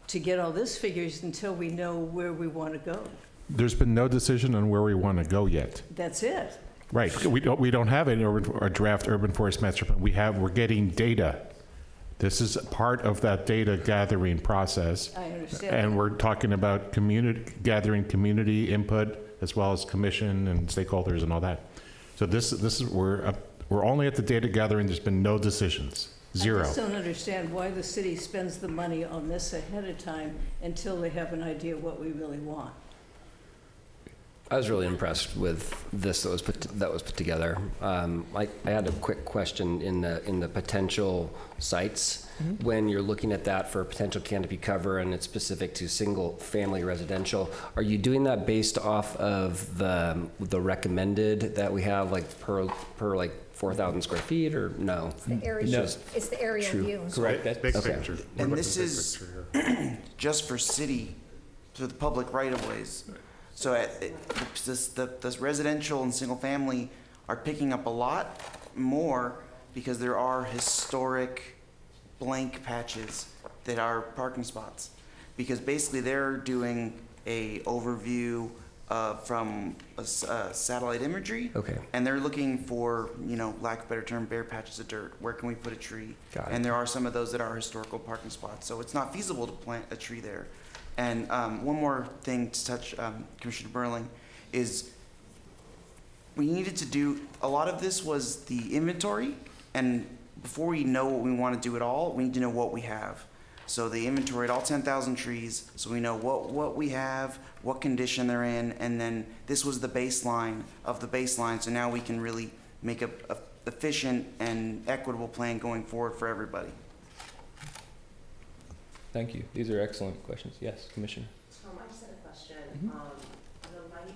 to get all this figures until we know where we want to go. There's been no decision on where we want to go yet. That's it. Right. We don't have a draft urban forest master plan. We're getting data. This is part of that data gathering process. I understand. And we're talking about gathering community input as well as commission and stakeholders and all that. So this is we're only at the data gathering. There's been no decisions. Zero. I just don't understand why the city spends the money on this ahead of time until they have an idea what we really want. I was really impressed with this that was put together. I had a quick question in the potential sites. When you're looking at that for potential canopy cover and it's specific to single family residential, are you doing that based off of the recommended that we have, like per like 4,000 square feet, or no? It's the area, it's the aerial view. Correct. Big Okay. picture. And We're this looking big is picture here. just for city, for the public right-of-ways. So the residential and single-family are picking up a lot more because there are historic blank patches that are parking spots. Because basically they're doing a overview from satellite imagery. Okay. And they're looking for, lack of a better term, bare patches of dirt. Where can we put a tree? Got it. And there are some of those that are historical parking spots. So it's not feasible to plant a tree there. And one more thing to touch, Commissioner Burling, is we needed to do, a lot of this was the inventory, and before we know what we want to do at all, we need to know what we have. So they inventoried all 10,000 trees, so we know what we have, what condition they're in, and then this was the baseline of the baseline, so now we can really make a efficient and equitable plan going forward for everybody. Thank you. These are excellent questions. Yes, Commissioner. Tom, I just had a question. The light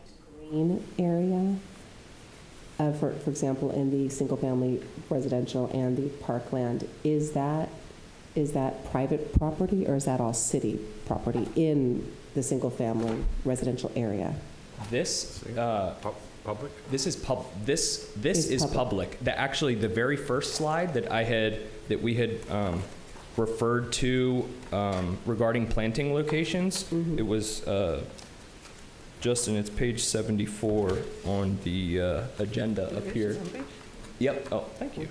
green area, for example, in the single-family residential and the parkland, is that private property or is that all city property in the single-family residential area? This Public? this is public. Actually, the very first slide that we had referred to regarding planting locations, it was Justin, it's page 74 on the agenda up here. Yep. Oh, thank you.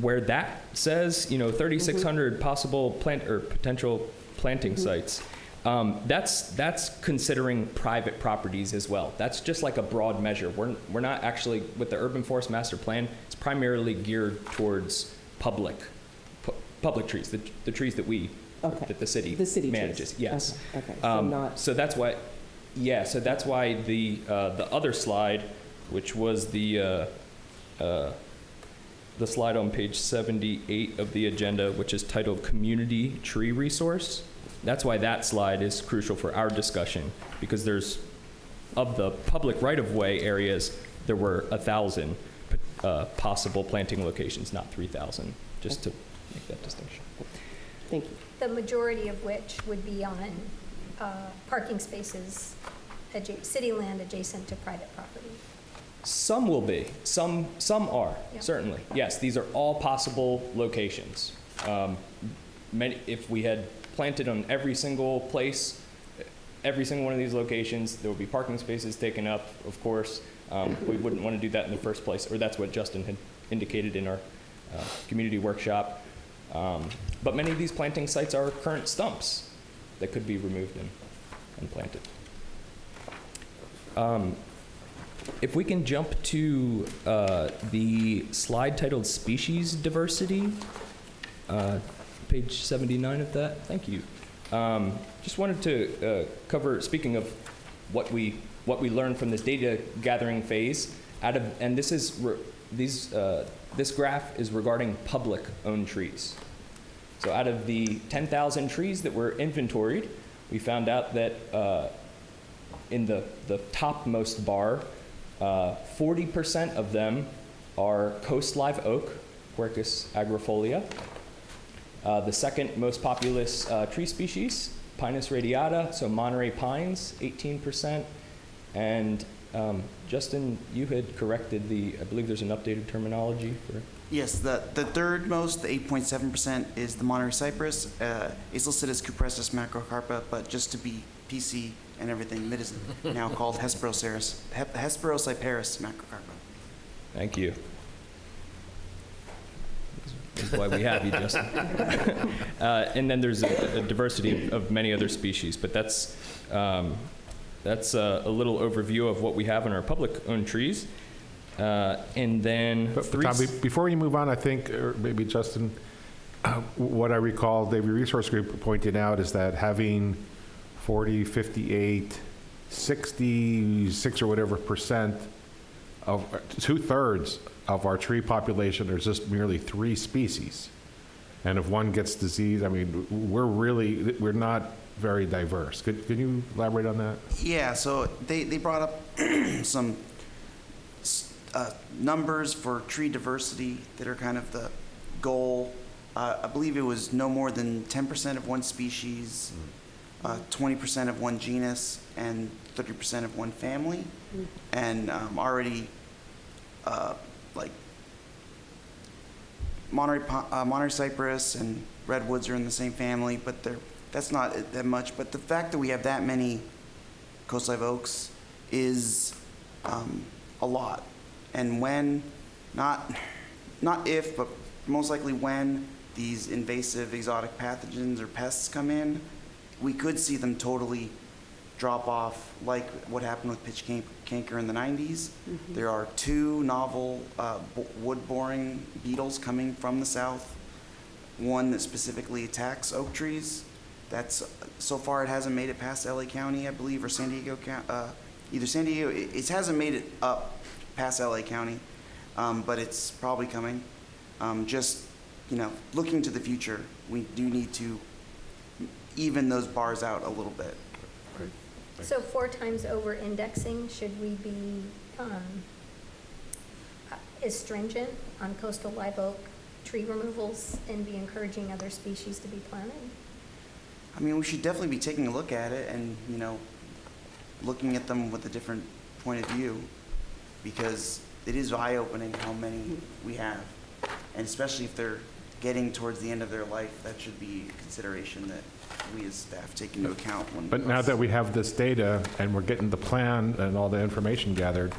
Where that says, 3,600 possible potential planting sites. That's considering private properties as well. That's just like a broad measure. We're not actually, with the Urban Forest Master Plan, it's primarily geared towards public trees, the trees that that the city manages. Trees. Yes. Okay. So so that's why, so that's why the other slide, which was the slide on page 78 of the agenda, which is titled Community Tree Resource. That's why that slide is crucial for our discussion, because there's, of the public right-of-way areas, there were 1,000 possible planting locations, not 3,000, just to make that distinction. thank you. The majority of which would be on parking spaces, city land adjacent to private property. Some will be. Some are, Yeah. certainly. Yes, these are all possible locations. If we had planted on every single place, every single one of these locations, there would be parking spaces taken up, of course. We wouldn't want to do that in the first place, or that's what Justin had indicated in our community workshop. But many of these planting sites are current stumps that could be removed and planted. If we can jump to the slide titled Species Diversity, page 79 of that, thank you. Just wanted to cover, speaking of what we learned from this data gathering phase, and this graph is regarding public owned trees. So out of the 10,000 trees that were inventoried, we found out that in the topmost bar, 40% of them are coast live oak, Quercus agrifolia. The second most populous tree species, Pinus radiata, so Monterey pines, 18%. And Justin, you had corrected I believe there's an updated terminology for. Yes, the third most, the 8.7%, is the Monterey cypress. It's listed as Cupressus macrocarpa, but just to be PC and everything, it is now called Hesperocyparis macrocarpa. Thank you. This is why we have you, Justin. And then there's a diversity of many other species, but that's a little overview of what we have in our public-owned trees. And then Tom, before you move on, I think, or maybe Justin, what I recall David Resource Group pointing out is that having 40, 58 66 or whatever percent of, 2/3 of our tree population, there's just merely 3 species. And if one gets disease, I mean, we're not very diverse. Could you elaborate on that? Yeah, so they brought up some numbers for tree diversity that are kind of the goal. I believe it was no more than 10% of one species, 20% of one genus, and 30% of one family. And already, like Monterey cypress and redwoods are in the same family, but that's not that much. But the fact that we have that many coast live oaks is a lot. And when, not if, but most likely when these invasive exotic pathogens or pests come in, we could see them totally drop off, like what happened with pitch canker in the 90s. There are 2 novel wood-boring beetles coming from the south. One that specifically attacks oak trees. That's, so far it hasn't made it past LA County, I believe, or San Diego County. Either San Diego, it hasn't made it up past LA County, but it's probably coming. Just, looking to the future, we do need to even those bars out a little bit. So 4 times over indexing, should we be as stringent on coastal live oak tree removals and be encouraging other species to be planted? I mean, we should definitely be taking a look at it and, looking at them with a different point of view, because it is eye-opening how many we have. And especially if they're getting towards the end of their life, that should be a consideration that we as staff take into account. But now that we have this data and we're getting the plan and all the information gathered,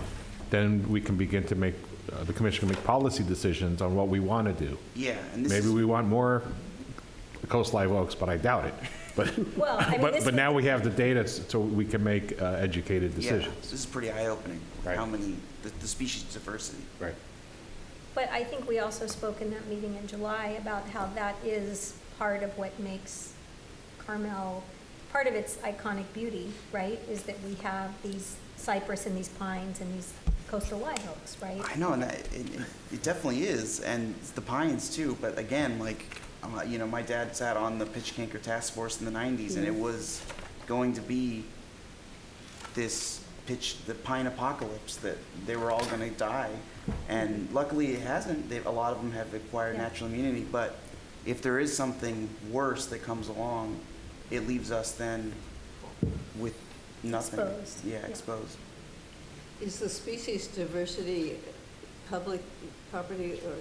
then we can begin to make, the commission can make policy decisions on what we want to do. Yeah, and this Maybe we want more coast live oaks, but I doubt it. But, Well, I mean, but now we have the data so we can make educated decisions. Yeah, this is pretty eye-opening, Right. how many, the species diversity. Right. But I think we also spoke in that meeting in July about how that is part of what makes Carmel, part of its iconic beauty, right? Is that we have these cypress and these pines and these coastal live oaks, right? I know, and it definitely is, and it's the pines too, but again, like, my dad sat on the pitch canker task force in the 90s, and it was going to be the pine apocalypse, that they were all going to die. And luckily it hasn't. A lot of them have acquired natural immunity, but if there is something worse that comes along, it leaves us then with nothing. Exposed. Yeah, exposed. Is the species diversity public property or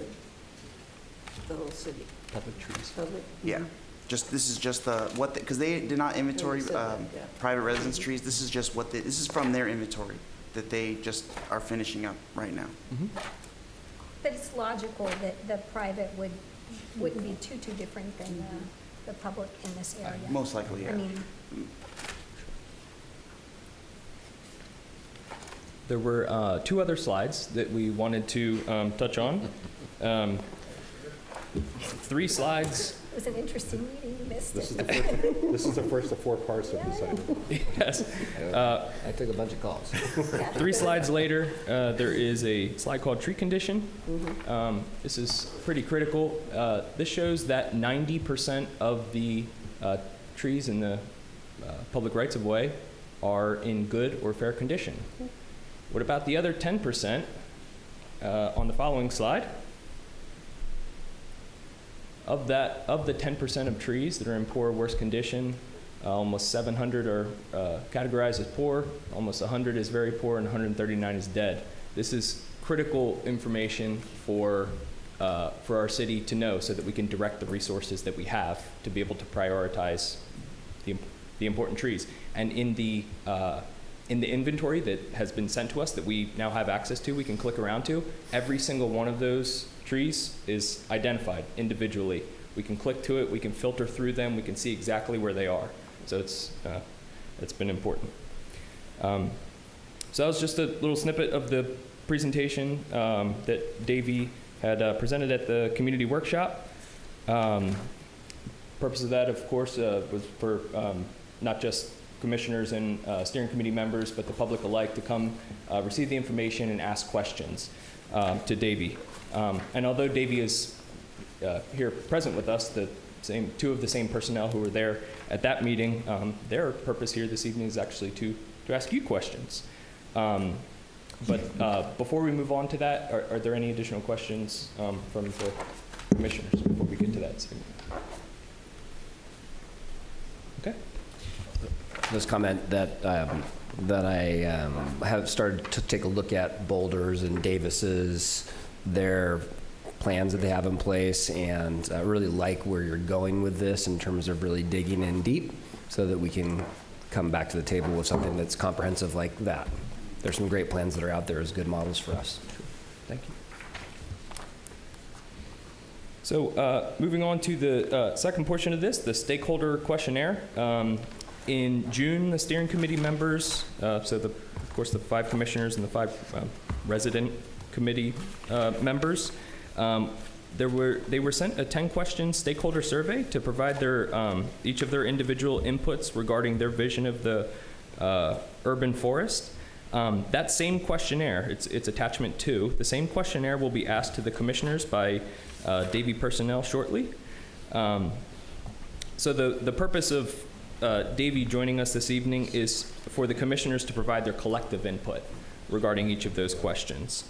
the whole city? Public trees. Public? Yeah. This is just because they did not inventory said that, yeah. private residence trees. This is just this is from their inventory that they just are finishing up right now. But it's logical that the private wouldn't be too different than the public in this area. Most likely, yeah. I mean, There were 2 other slides that we wanted to touch on. 3 slides. it was an interesting meeting, you missed This it. is the first of 4 parts of this item. Yes. I took a bunch of calls. 3 slides later, there is a slide called tree condition. This is pretty critical. This shows that 90% of the trees in the public rights of way are in good or fair condition. What about the other 10% on the following slide? Of the 10% of trees that are in poor or worse condition, almost 700 are categorized as poor, almost 100 is very poor, and 139 is dead. This is critical information for our city to know, so that we can direct the resources that we have to be able to prioritize the important trees. And in the inventory that has been sent to us, that we now have access to, we can click around to, every single one of those trees is identified individually. We can click to it, we can filter through them, we can see exactly where they are. So it's been important. So that was just a little snippet of the presentation that Davey had presented at the community workshop. Purpose of that, of course, was for not just commissioners and steering committee members, but the public alike, to come receive the information and ask questions to Davey. And although Davey is here present with us, two of the same personnel who were there at that meeting, their purpose here this evening is actually to ask you questions. But before we move on to that, are there any additional questions from the commissioners before we get to that segment? Okay. This comment that I have started to take a look at Boulder's and Davis's, their plans that they have in place, and I really like where you're going with this in terms of really digging in deep so that we can come back to the table with something that's comprehensive like that. There's some great plans that are out there as good models for us. Thank you. So moving on to the second portion of this, the stakeholder questionnaire. In June, the steering committee members, of course the 5 commissioners and the 5 resident committee members, they were sent a 10-question stakeholder survey to provide each of their individual inputs regarding their vision of the urban forest. That same questionnaire, it's attachment 2, the same questionnaire will be asked to the commissioners by Davey personnel shortly. So the purpose of Davey joining us this evening is for the commissioners to provide their collective input regarding each of those questions.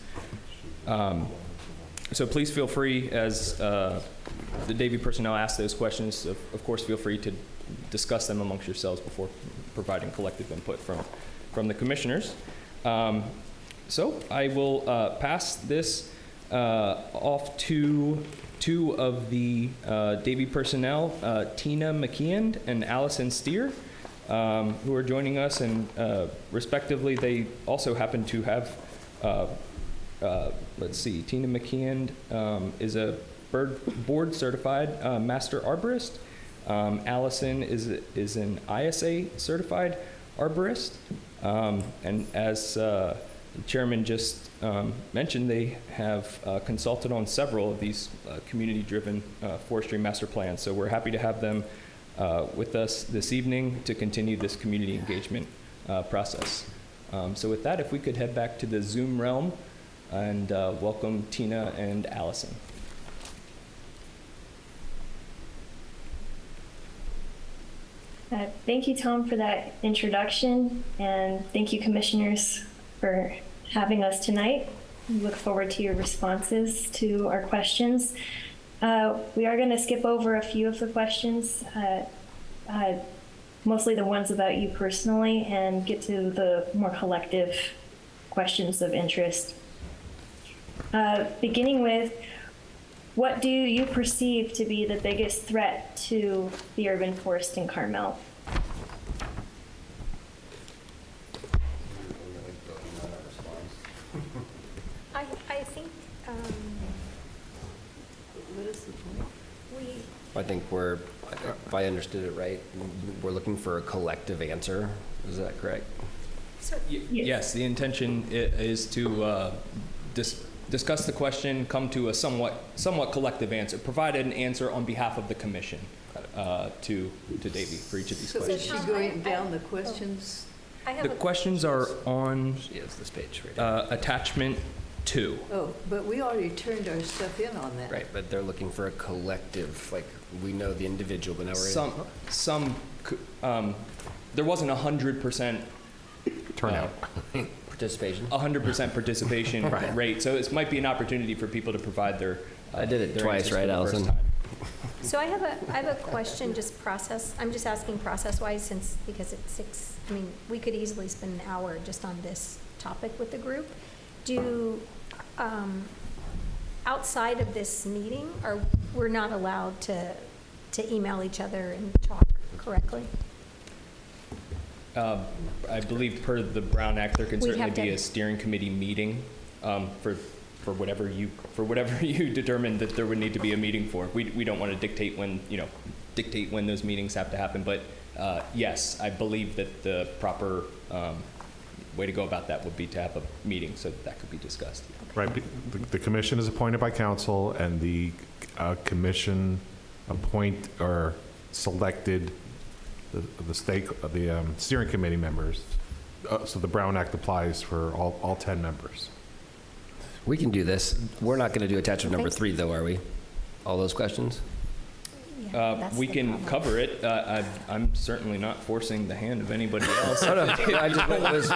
So please feel free, as the Davey personnel ask those questions, of course feel free to discuss them amongst yourselves before providing collective input from the commissioners. So I will pass this off to 2 of the Davey personnel, Tina McKeon and Allison Steer, who are joining us, and respectively they also happen to have, let's see, Tina McKeon is a board certified master arborist. Allison is an ISA certified arborist. And as the chairman just mentioned, they have consulted on several of these community-driven forestry master plans. So we're happy to have them with us this evening to continue this community engagement process. So with that, if we could head back to the Zoom realm and welcome Tina and Allison. Thank you, Tom, for that introduction, and thank you, commissioners, for having us tonight. We look forward to your responses to our questions. We are going to skip over a few of the questions, mostly the ones about you personally, and get to the more collective questions of interest. Beginning with, what do you perceive to be the biggest threat to the urban forest in Carmel? I think I think if I understood it right, we're looking for a collective answer. Is that correct? Yes, the intention is to discuss the question, come to a somewhat collective answer, provide an answer on behalf of the commission to Davey for each of these questions. So is she going down the questions? The questions are on this page right attachment 2. Oh, but we already turned our stuff in on that. Right, but they're looking for a collective, like we know the individual, but now we're there wasn't 100% turnout. Participation. 100% participation rate, so this might be an opportunity for people to provide their. I did it twice, right, Allison? so. I have a question, just process. I'm just asking process-wise, because it's 6. I mean, we could easily spend an hour just on this topic with the group. Do outside of this meeting, we're not allowed to email each other and talk correctly? I believe per the Brown Act, there can certainly be a steering committee meeting for whatever you determine that there would need to be a meeting for. We don't want to dictate when those meetings have to happen, but yes, I believe that the proper way to go about that would be to have a meeting so that could be discussed. Right. The commission is appointed by council, and the commission appoint or selected the steering committee members. So the Brown Act applies for all 10 members. We can do this. We're not going to do attachment number 3, though, are we? All those questions? We can cover it. I'm certainly not forcing the hand of anybody else. Oh, no.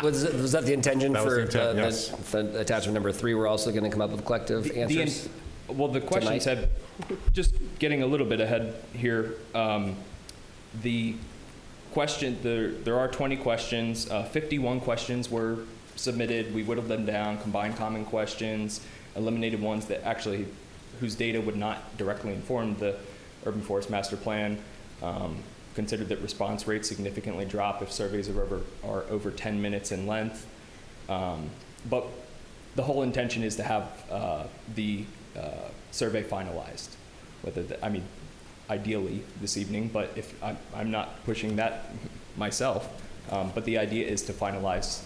Was that the intention That was for the intent, yes. the attachment number 3? We're also going to come up with collective answers? The questions tonight? just getting a little bit ahead here. The question, there are 20 questions. 51 questions were submitted. We whittled them down, combined common questions, eliminated ones that actually, whose data would not directly inform the Urban Forest Master Plan. Considered that response rates significantly drop if surveys are over 10 minutes in length. But the whole intention is to have the survey finalized. Ideally this evening, but if I'm not pushing that myself, but the idea is to finalize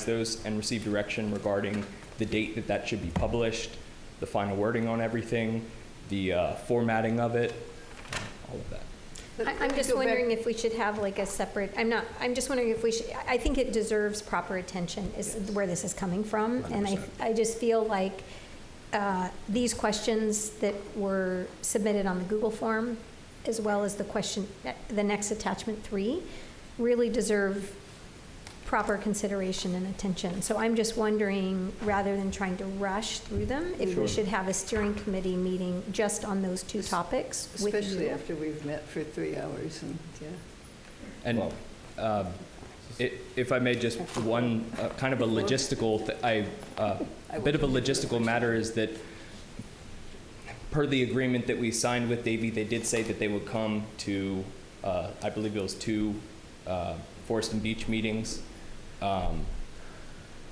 those and receive direction regarding the date that should be published, the final wording on everything, the formatting of it, all of that. I'm just wondering if we should have like a separate, I'm just wondering if we should, I think it deserves proper attention is where this is coming from. 100%. And I just feel like these questions that were submitted on the Google form, as well as the next attachment 3, really deserve proper consideration and attention. So I'm just wondering, rather than trying to rush through them, if we should have a steering committee meeting just on those 2 topics with you. Especially after we've met for 3 hours and, And if I may, just one kind of a logistical, a bit of a logistical matter is that per the agreement that we signed with Davey, they did say that they would come to, I believe it was 2 Forest and Beach meetings.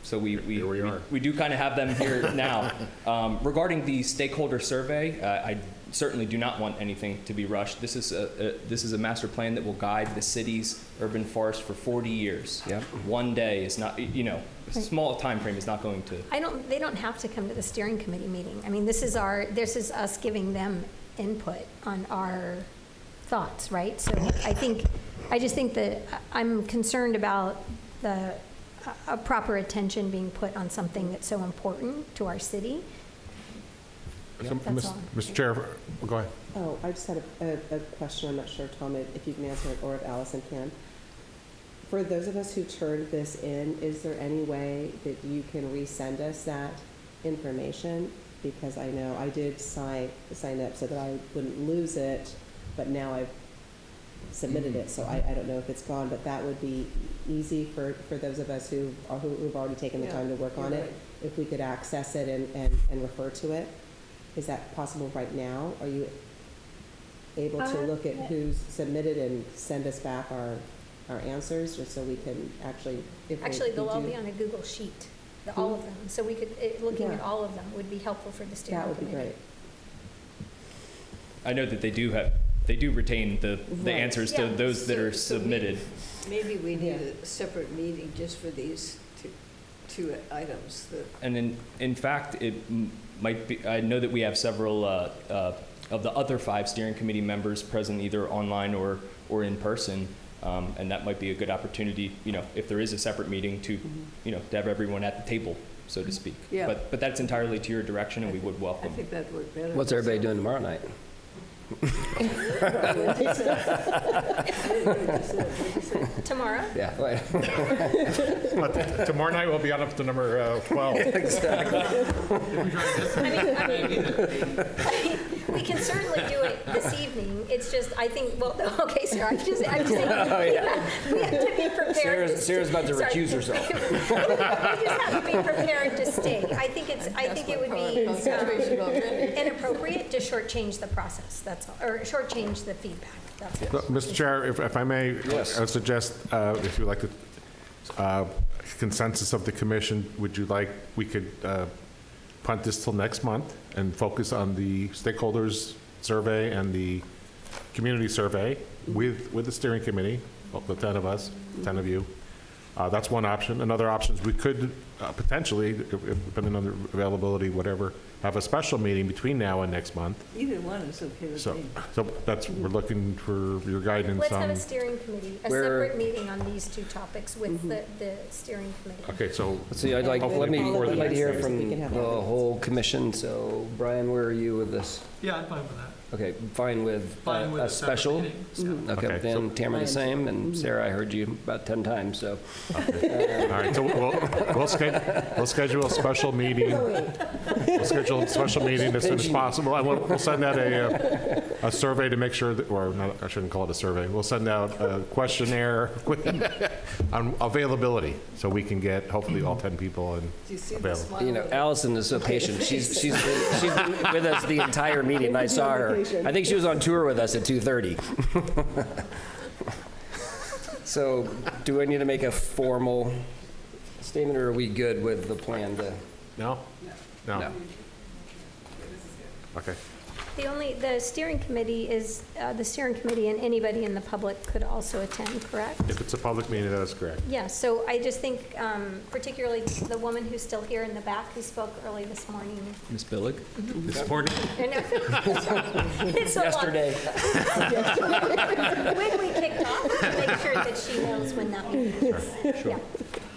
So we do kind of have them here now. Regarding the stakeholder survey, I certainly do not want anything to be rushed. This is a master plan that will guide the city's urban forest for 40 years. Yep. One day is not, a small time frame is not going to. They don't have to come to the steering committee meeting. I mean, this is us giving them input on our thoughts, right? So I just think that I'm concerned about a proper attention being put on something that's so important to our city. So, That's all. Mr. Chair, go ahead. Oh, I just had a question. I'm not sure, Tom, if you can answer it or if Allison can. For those of us who turned this in, is there any way that you can resend us that information? Because I know I did sign up so that I wouldn't lose it, but now I've submitted it, so I don't know if it's gone, but that would be easy for those of us who've already taken the time to work on it, if we could access it and refer to it. Is that possible right now? Are you able to look at who's submitted and send us back our answers, just so we can actually, They'll all be on a Google sheet, all of them. So we could, looking at all of them would be helpful for the steering committee. That would be great. I know that they do retain the answers to those that are submitted. Maybe we need a separate meeting just for these two items. And in fact, it might be, I know that we have several of the other 5 steering committee members present either online or in person. And that might be a good opportunity, if there is a separate meeting to, to have everyone at the table, so to speak. Yeah. But that's entirely to your direction, and we would I welcome. think that would better. What's everybody doing tomorrow night? Tomorrow? Yeah. Tomorrow night we'll be on up to number 12. Exactly. We can certainly do it this evening. It's just, I think, okay, sir, I'm just saying, Oh, yeah. we have to be prepared. Sarah's about to recuse herself. We just have to be prepared to stay. I think it would be inappropriate to shortchange the process, that's all, or shortchange the feedback, that's all. Mr. Chair, if I may, Yes. I would suggest, if you'd like to, consensus of the commission, we could punt this till next month and focus on the stakeholders survey and the community survey with the steering committee, the 10 of us, 10 of you. That's one option. Another option is we could potentially, depending on the availability, whatever, have a special meeting between now and next month. Either one is okay with So, me. so that's, we're looking for your guidance Let's on. have a steering committee, a Where- separate meeting on these two topics with the steering committee. Okay, so. See, I'd like, hopefully before I'd the like to hear next- from we can have the that. whole commission. So Brian, where are you with this? Yeah, I'm fine with that. Okay, fine with Fine with a a separate special? meeting. Okay, Okay, then Tamara the same, and Sarah, I heard you about 10 times, so. All right, so we'll schedule a special meeting. We'll schedule a special meeting as soon as possible, and we'll send out a survey to make sure that, or not, I shouldn't call it a survey. We'll send out a questionnaire on availability, so we can get hopefully all 10 people and Do you see the available. smile? You know, Allison is so patient. She's been with us the entire meeting. I saw her. I think she was on tour with us at 2:30. So, do I need to make a formal statement, or are we good with the plan to? No? No? No. Okay. The steering committee is, the steering committee and anybody in the public could also attend, correct? If it's a public meeting, that is correct. Yeah, so I just think particularly the woman who's still here in the back who spoke early this morning. Ms. Billig? This morning? It's a lot. Yesterday. When we kicked off, to make sure that she knows when that meeting is. Yeah.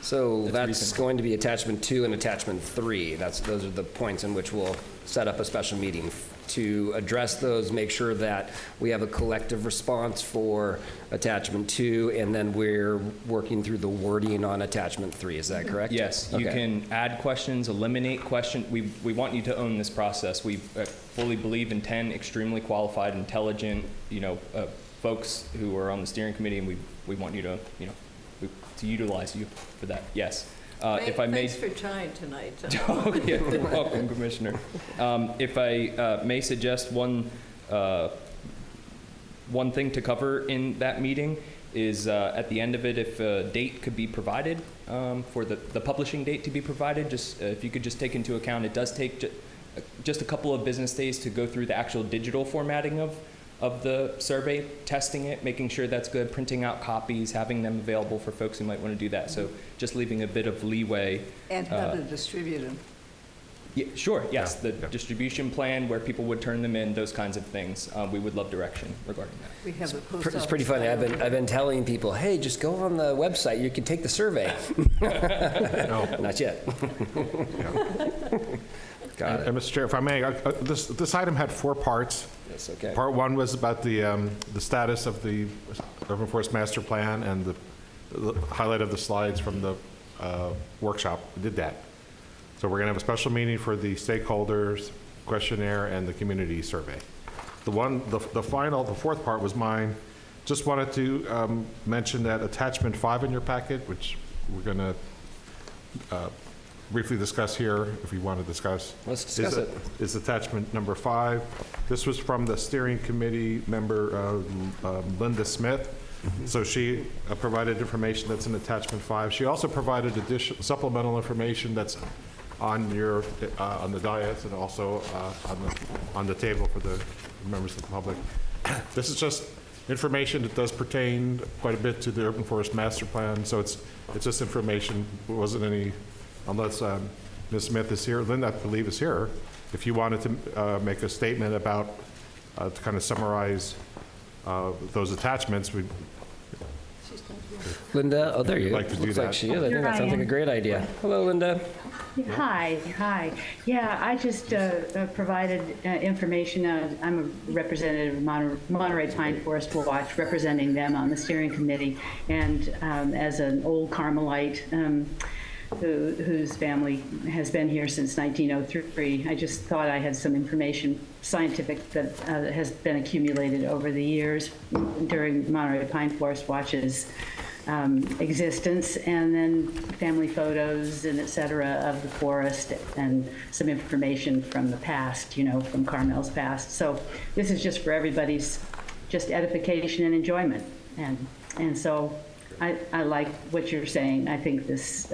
So that's recent. going to be attachment 2 and attachment 3. Those are the points in which we'll set up a special meeting to address those, make sure that we have a collective response for attachment 2, and then we're working through the wording on attachment 3. Is that correct? Yes, you Okay. can add questions, eliminate questions. We want you to own this process. We fully believe in 10 extremely qualified, intelligent, folks who are on the steering committee, and we want you to, to utilize you for that. Yes. If I may. Thanks for trying tonight. Oh, yeah, you're welcome, Commissioner. If I may suggest one thing to cover in that meeting is at the end of it, if a date could be provided for the publishing date to be provided, just if you could just take into account, it does take just a couple of business days to go through the actual digital formatting of the survey, testing it, making sure that's good, printing out copies, having them available for folks who might want to do that. So just leaving a bit of leeway. And how to distribute them. Yeah, sure, yes, Yeah, the distribution plan, where people would turn them in, those kinds of things. We would love direction regarding that. We have a post office. It's pretty funny. I've been telling people, hey, just go on the website. You can take the survey. No. Not yet. Got it. And Mr. Chair, if I may, this item had 4 parts. That's okay. Part 1 was about the status of the Urban Forest Master Plan and the highlight of the slides from the workshop. We did that. So we're going to have a special meeting for the stakeholders, questionnaire, and the community survey. The 4th part was mine. Just wanted to mention that attachment 5 in your packet, which we're going to briefly discuss here, if you want to discuss. Let's discuss it. Is attachment number 5. This was from the steering committee member, Linda Smith. So she provided information that's in attachment 5. She also provided additional supplemental information that's on your on the dais and also on the table for the members of the public. This is just information that does pertain quite a bit to the Urban Forest Master Plan. So it's just information. It wasn't any, unless Ms. Smith is here. Linda, I believe, is here. If you wanted to make a statement about to kind of summarize those attachments, we. Linda, oh, there you go. Like to do Looks that. like she is. I think that sounds like a great idea. Hello, Linda. Hi. Yeah, I just provided information. I'm a representative of Monterey Pine Forest Watch, representing them on the steering committee. And as an old Carmelite whose family has been here since 1903, I just thought I had some information, scientific, that has been accumulated over the years during Monterey Pine Forest Watch's existence, and then family photos and et cetera of the forest, and some information from the past, from Carmel's past. So this is just for everybody's just edification and enjoyment. And so I like what you're saying. I think this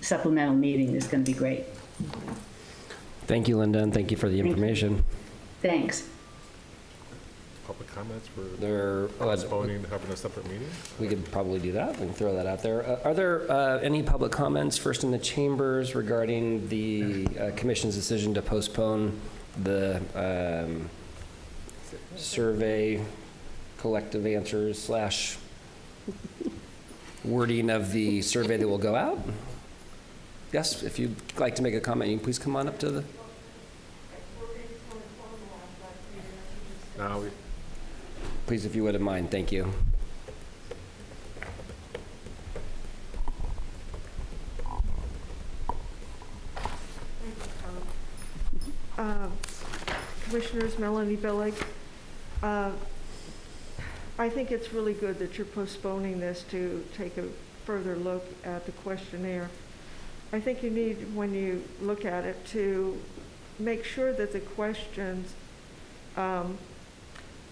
supplemental meeting is going to be great. Thank you, Linda, and thank you for the information. Thanks. public comments for There, postponing, having a separate meeting? we could probably do that. We can throw that out there. Are there any public comments first in the chambers regarding the commission's decision to postpone the survey, collective answers / wording of the survey that will go out? Yes, if you'd like to make a comment, you can please come on up to the... No, Please, if you wouldn't mind, thank you. Commissioners, Melanie Billig. I think it's really good that you're postponing this to take a further look at the questionnaire. I think you need, when you look at it, to make sure that the questions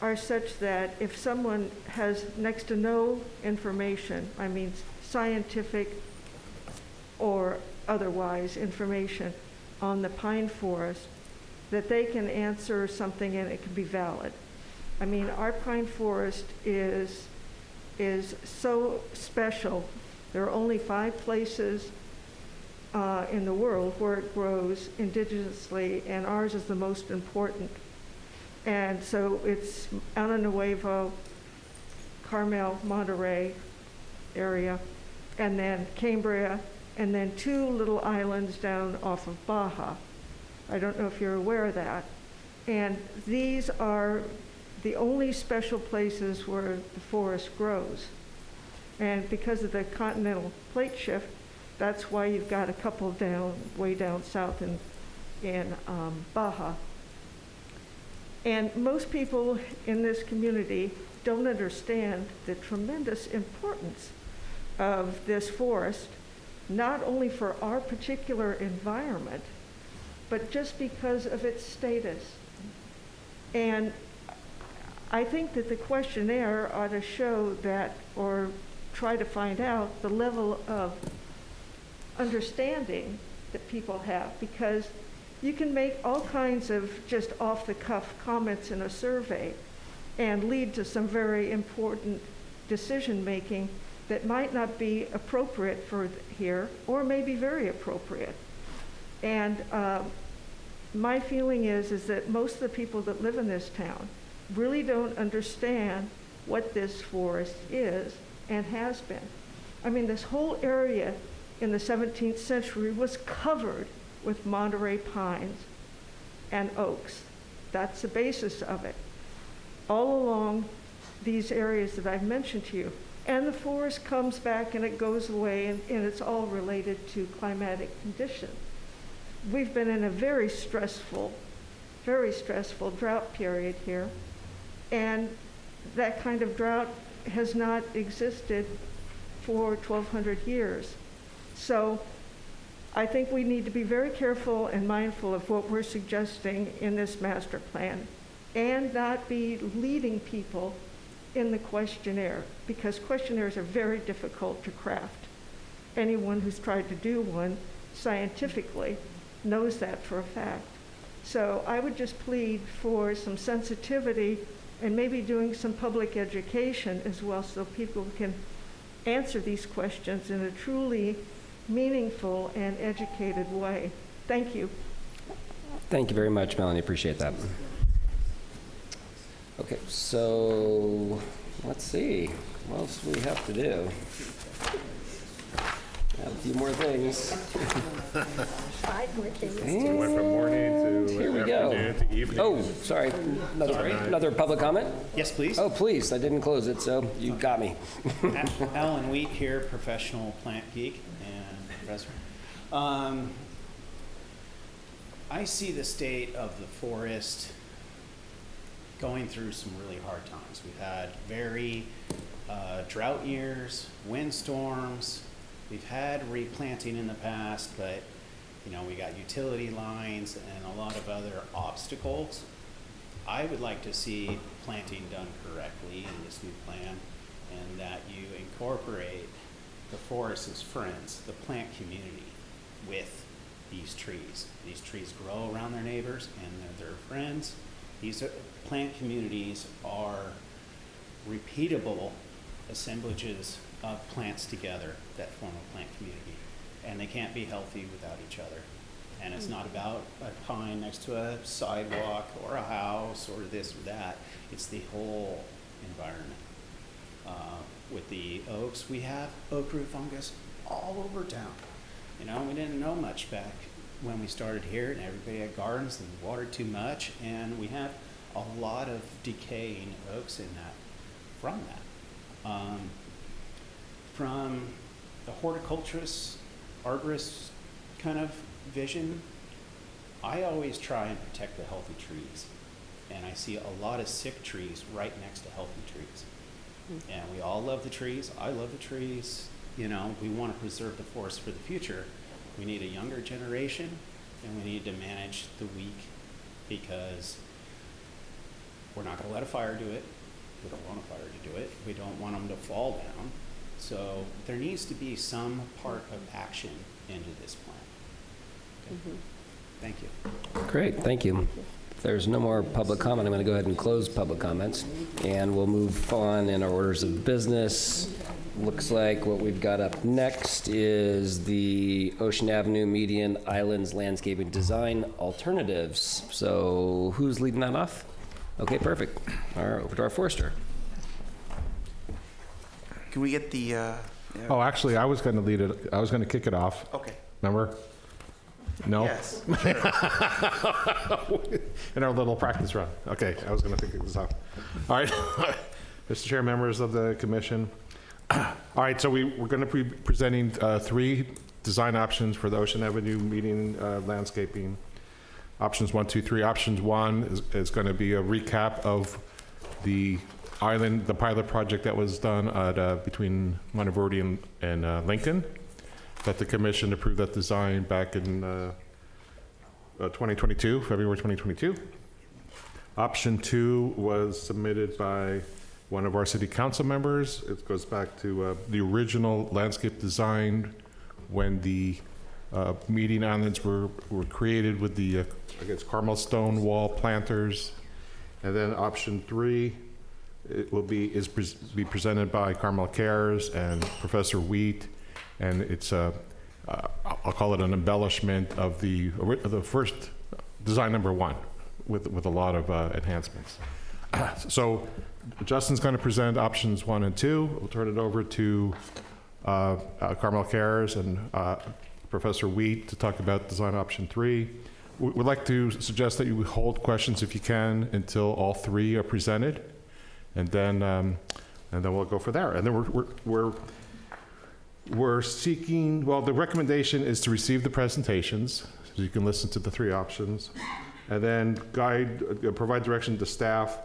are such that if someone has next to no information, I mean scientific or otherwise information on the pine forest, that they can answer something and it can be valid. I mean, our pine forest is so special. There are only 5 places in the world where it grows indigenously, and ours is the most important. And so it's Ano Nuevo, Carmel, Monterey area, and then Cambria, and then 2 little islands down off of Baja. I don't know if you're aware of that. And these are the only special places where the forest grows. And because of the continental plate shift, that's why you've got a couple way down south in Baja. And most people in this community don't understand the tremendous importance of this forest, not only for our particular environment, but just because of its status. And I think that the questionnaire ought to show that, or try to find out the level of understanding that people have, because you can make all kinds of just off-the-cuff comments in a survey and lead to some very important decision-making that might not be appropriate for here, or may be very appropriate. And my feeling is that most of the people that live in this town really don't understand what this forest is and has been. I mean, this whole area in the 17th century was covered with Monterey pines and oaks. That's the basis of it. All along these areas that I've mentioned to you. And the forest comes back and it goes away, and it's all related to climatic conditions. We've been in a very stressful drought period here. And that kind of drought has not existed for 1,200 years. So I think we need to be very careful and mindful of what we're suggesting in this master plan, and not be leading people in the questionnaire, because questionnaires are very difficult to craft. Anyone who's tried to do one scientifically knows that for a fact. So I would just plead for some sensitivity and maybe doing some public education as well, so people can answer these questions in a truly meaningful and educated way. Thank you. Thank you very much, Melanie. Appreciate that. Okay, so let's see. What else do we have to do? Have a few more things. 5 more things. went from morning to Here we go. afternoon to evening. Oh, sorry. Another public comment? Yes, please. Oh, please. I didn't close it, so you got me. Alan Wheat here, professional plant geek and professor. I see the state of the forest going through some really hard times. We've had very drought years, windstorms. We've had replanting in the past, but we got utility lines and a lot of other obstacles. I would like to see planting done correctly in this new plan, and that you incorporate the forest as friends, the plant community, with these trees. These trees grow around their neighbors and they're their friends, These plant communities are repeatable assemblages of plants together that form a plant community, and they can't be healthy without each other. And it's not about a pine next to a sidewalk or a house or this or that. It's the whole environment. With the oaks, we have oak root fungus all over town. You know, we didn't know much back when we started here, and everybody had gardens and watered too much, and we have a lot of decaying oaks in that, from that. From the horticulturist, arborist kind of vision, I always try and protect the healthy trees. And I see a lot of sick trees right next to healthy trees. And we all love the trees. I love the trees. You know, we want to preserve the forest for the future. We need a younger generation, and we need to manage the weak, because we're not going to let a fire do it. We don't want a fire to do it. We don't want them to fall down. So there needs to be some part of action into this plan. Okay. Thank you. Great, thank you. If there's no more public comment, I'm going to go ahead and close public comments, and we'll move on in our orders of business. Looks like what we've got up next is the Ocean Avenue Median Islands Landscaping Design Alternatives. So who's leading that off? Okay, perfect. All right, over to our forester. Can we get the? Oh, actually, I was going to lead it. I was going to kick it off. Okay. Remember? No? Yes. In our little practice run. Okay, I was going to kick this off. All right. Mr. Chair, members of the commission. All right, so we're going to be presenting 3 design options for the Ocean Avenue Median landscaping. Options 1, 2, 3. Options 1 is going to be a recap of the island, the pilot project that was done at, between Monteverde and Lincoln, that the commission approved that design back in 2022, February 2022. Option 2 was submitted by one of our city council members. It goes back to the original landscape design when the meeting islands were created with the, I guess, Carmel stone wall planters. And then option 3, it will be presented by Carmel Cares and Professor Wheat, and it's I'll call it an embellishment of the first design number 1 with a lot of enhancements. So Justin's going to present options 1 and 2. We'll turn it over to Carmel Cares and Professor Wheat to talk about design option 3. We'd like to suggest that you hold questions if you can until all 3 are presented, and then we'll go for there. And then we're seeking. Well, the recommendation is to receive the presentations, so you can listen to the 3 options, and then provide direction to staff.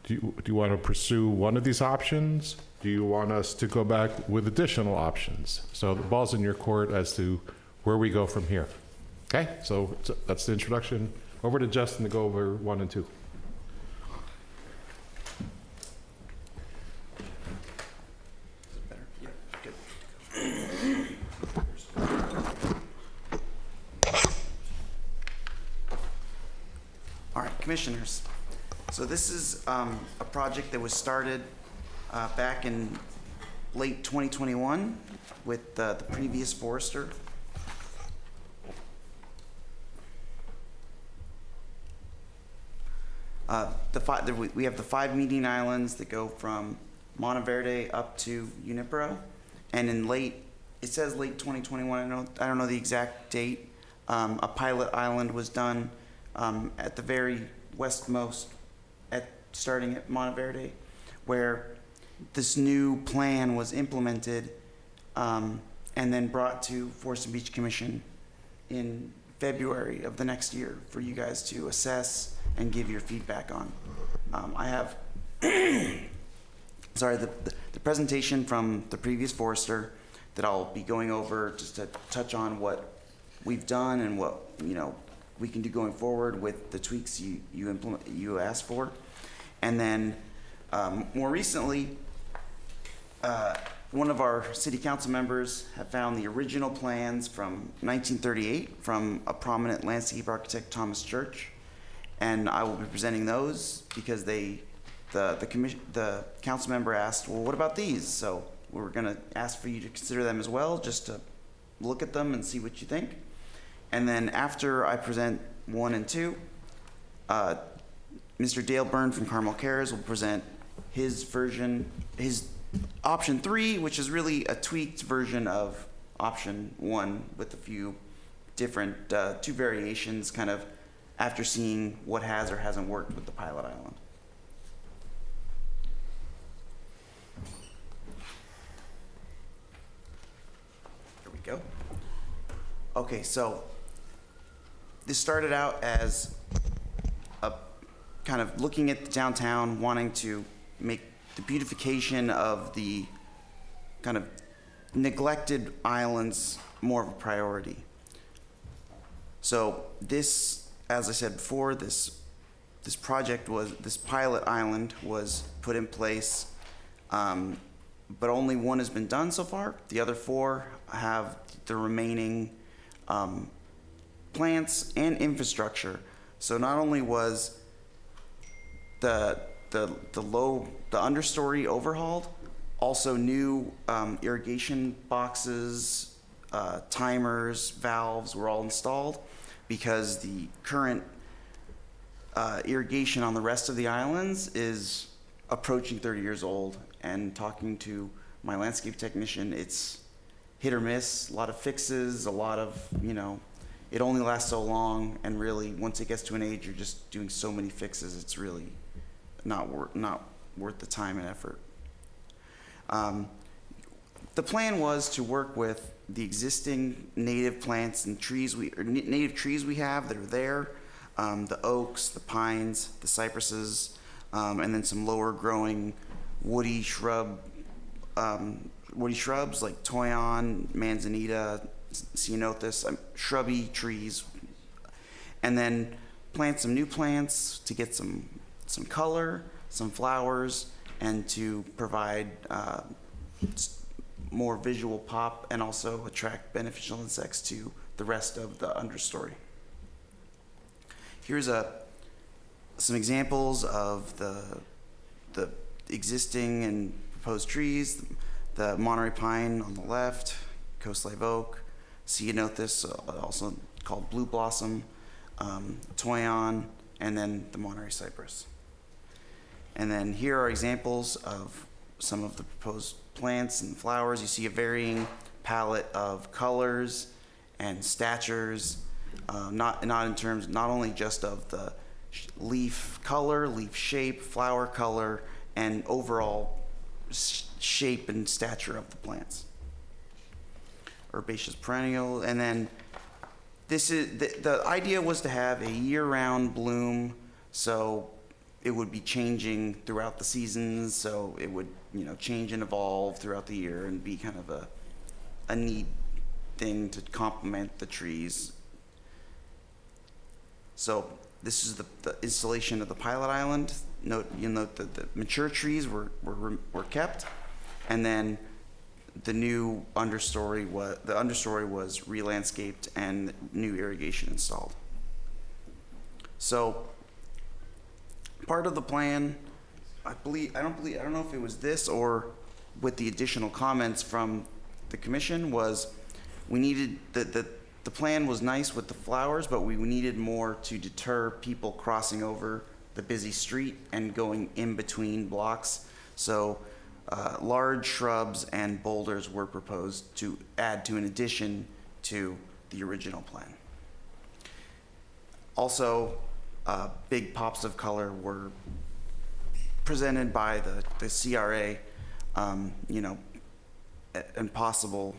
Do you want to pursue one of these options? Do you want us to go back with additional options? So the ball's in your court as to where we go from here. Okay, so that's the introduction. Over to Justin to go over 1 and 2. All right, commissioners. So this is a project that was started back in late 2021 with the previous forester. We have the 5 meeting islands that go from Monteverde up to Junipero, and in it says late 2021. I don't know the exact date. A pilot island was done at the very westmost, starting at Monteverde, where this new plan was implemented and then brought to Forest and Beach Commission in February of the next year for you guys to assess and give your feedback on. I have, sorry, the presentation from the previous forester that I'll be going over just to touch on what we've done and what we can do going forward with the tweaks you asked for. And then more recently, one of our city council members have found the original plans from 1938 from a prominent landscape architect, Thomas Church. and I will be presenting those because the council member asked, well, what about these? So we're going to ask for you to consider them as well, just to look at them and see what you think. And then after I present 1 and 2, Mr. Dale Byrne from Carmel Cares will present his version, his option 3, which is really a tweaked version of option 1 with a few different, 2 variations, kind of after seeing what has or hasn't worked with the pilot island. Here we go. Okay, so this started out as a kind of looking at the downtown, wanting to make the beautification of the kind of neglected islands more of a priority. So this, as I said before, this pilot island was put in place, but only 1 has been done so far. The other 4 have the remaining plants and infrastructure. So not only was the understory overhauled, also new irrigation boxes, timers, valves were all installed, because the current irrigation on the rest of the islands is approaching 30 years old. And talking to my landscape technician, it's hit or miss, a lot of fixes, a lot of, it only lasts so long, and really once it gets to an age, you're just doing so many fixes, it's really not worth the time and effort. The plan was to work with the existing native plants and trees native trees we have that are there, the oaks, the pines, the cypresses, and then some lower growing woody shrubs like toyon, manzanita, ceanothus, shrubby trees, and then plant some new plants to get some color, some flowers, and to provide more visual pop and also attract beneficial insects to the rest of the understory. Here's some examples of the existing and proposed trees. The Monterey pine on the left, coast live oak, ceanothus, also called blue blossom, toyon, and then the Monterey cypress. And then here are examples of some of the proposed plants and flowers. You see a varying palette of colors and statures, not only just of the leaf color, leaf shape, flower color, and overall shape and stature of the plants. Herbaceous perennial, and then this is the idea was to have a year-round bloom, so it would be changing throughout the seasons, so it would change and evolve throughout the year and be kind of a neat thing to complement the trees. So this is the installation of the pilot island. You'll note that the mature trees were kept, and then the new understory was re-landscaped and new irrigation installed. So part of the plan, I don't know if it was this or with the additional comments from the commission, was we needed the plan was nice with the flowers, but we needed more to deter people crossing over the busy street and going in between blocks. So large shrubs and boulders were proposed to add to an addition to the original plan. Also, big pops of color were presented by the CRA, and possible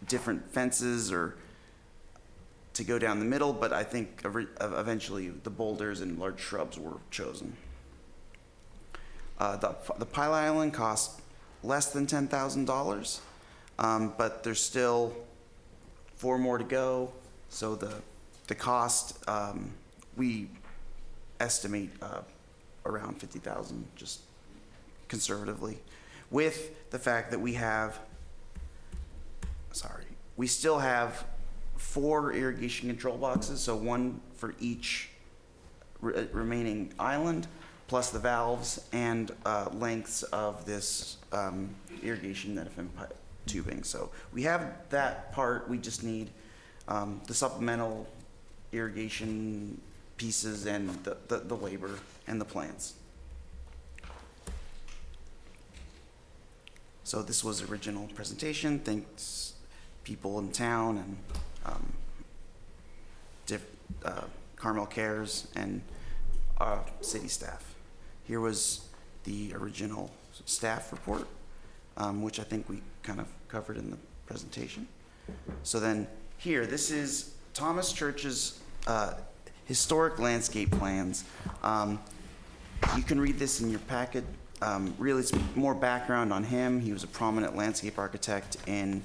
different fences or to go down the middle, but I think eventually the boulders and large shrubs were chosen. The pilot island cost less than $10,000, but there's still 4 more to go. So the cost, we estimate around $50,000, just conservatively, with the fact that we still have 4 irrigation control boxes, so 1 for each remaining island, plus the valves and lengths of this irrigation net of tubing. So we have that part. We just need the supplemental irrigation pieces and the labor and the plants. So this was the original presentation. Thanks people in town and Carmel Cares and city staff. Here was the original staff report, which I think we kind of covered in the presentation. So then here, this is Thomas Church's historic landscape plans. You can read this in your packet. Really, it's more background on him. He was a prominent landscape architect in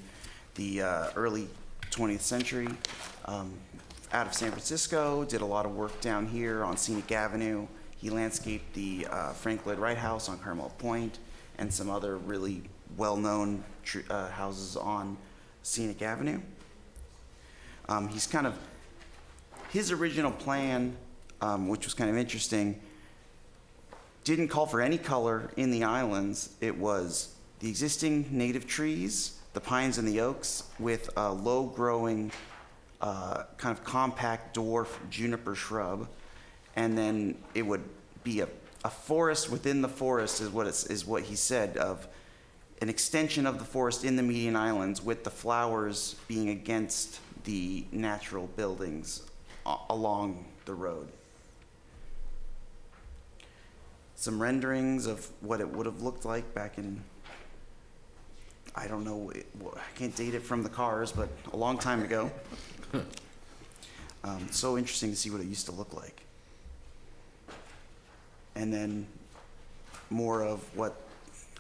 the early 20th century. Out of San Francisco, did a lot of work down here on Scenic Avenue. He landscaped the Frank Lloyd Wright House on Carmel Point and some other really well-known houses on Scenic Avenue. He's kind of, his original plan, which was kind of interesting, didn't call for any color in the islands. It was the existing native trees, the pines and the oaks, with a low-growing, kind of compact dwarf juniper shrub, and then it would be a forest within the forest is what he said, of an extension of the forest in the median islands, with the flowers being against the natural buildings along the road. Some renderings of what it would have looked like back in, I don't know, I can't date it from the cars, but a long time ago. So interesting to see what it used to look like. And then more of what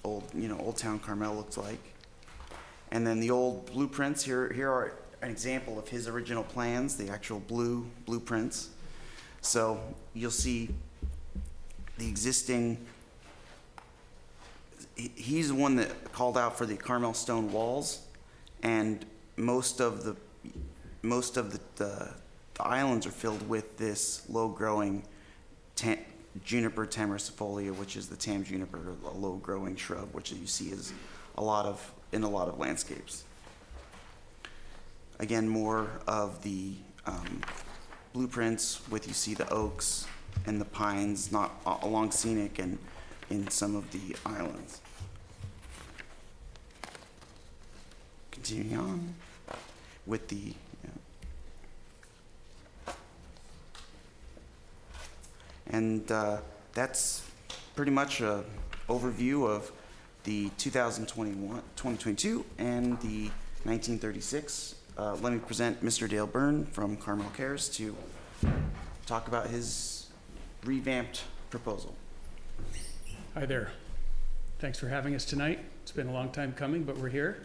Old Town Carmel looked like. And then the old blueprints. Here are an example of his original plans, the actual blueprints. So you'll see the existing, he's the one that called out for the Carmel stone walls, and most of the islands are filled with this low-growing juniper tamaricifolia, which is the tam juniper, a low-growing shrub, which you see is in a lot of landscapes. Again, more of the blueprints with, you see the oaks and the pines, not along Scenic and in some of the islands. Continuing on with the and that's pretty much an overview of the 2022 and the 1936. Let me present Mr. Dale Byrne from Carmel Cares to talk about his revamped proposal. Hi there. Thanks for having us tonight. It's been a long time coming, but we're here.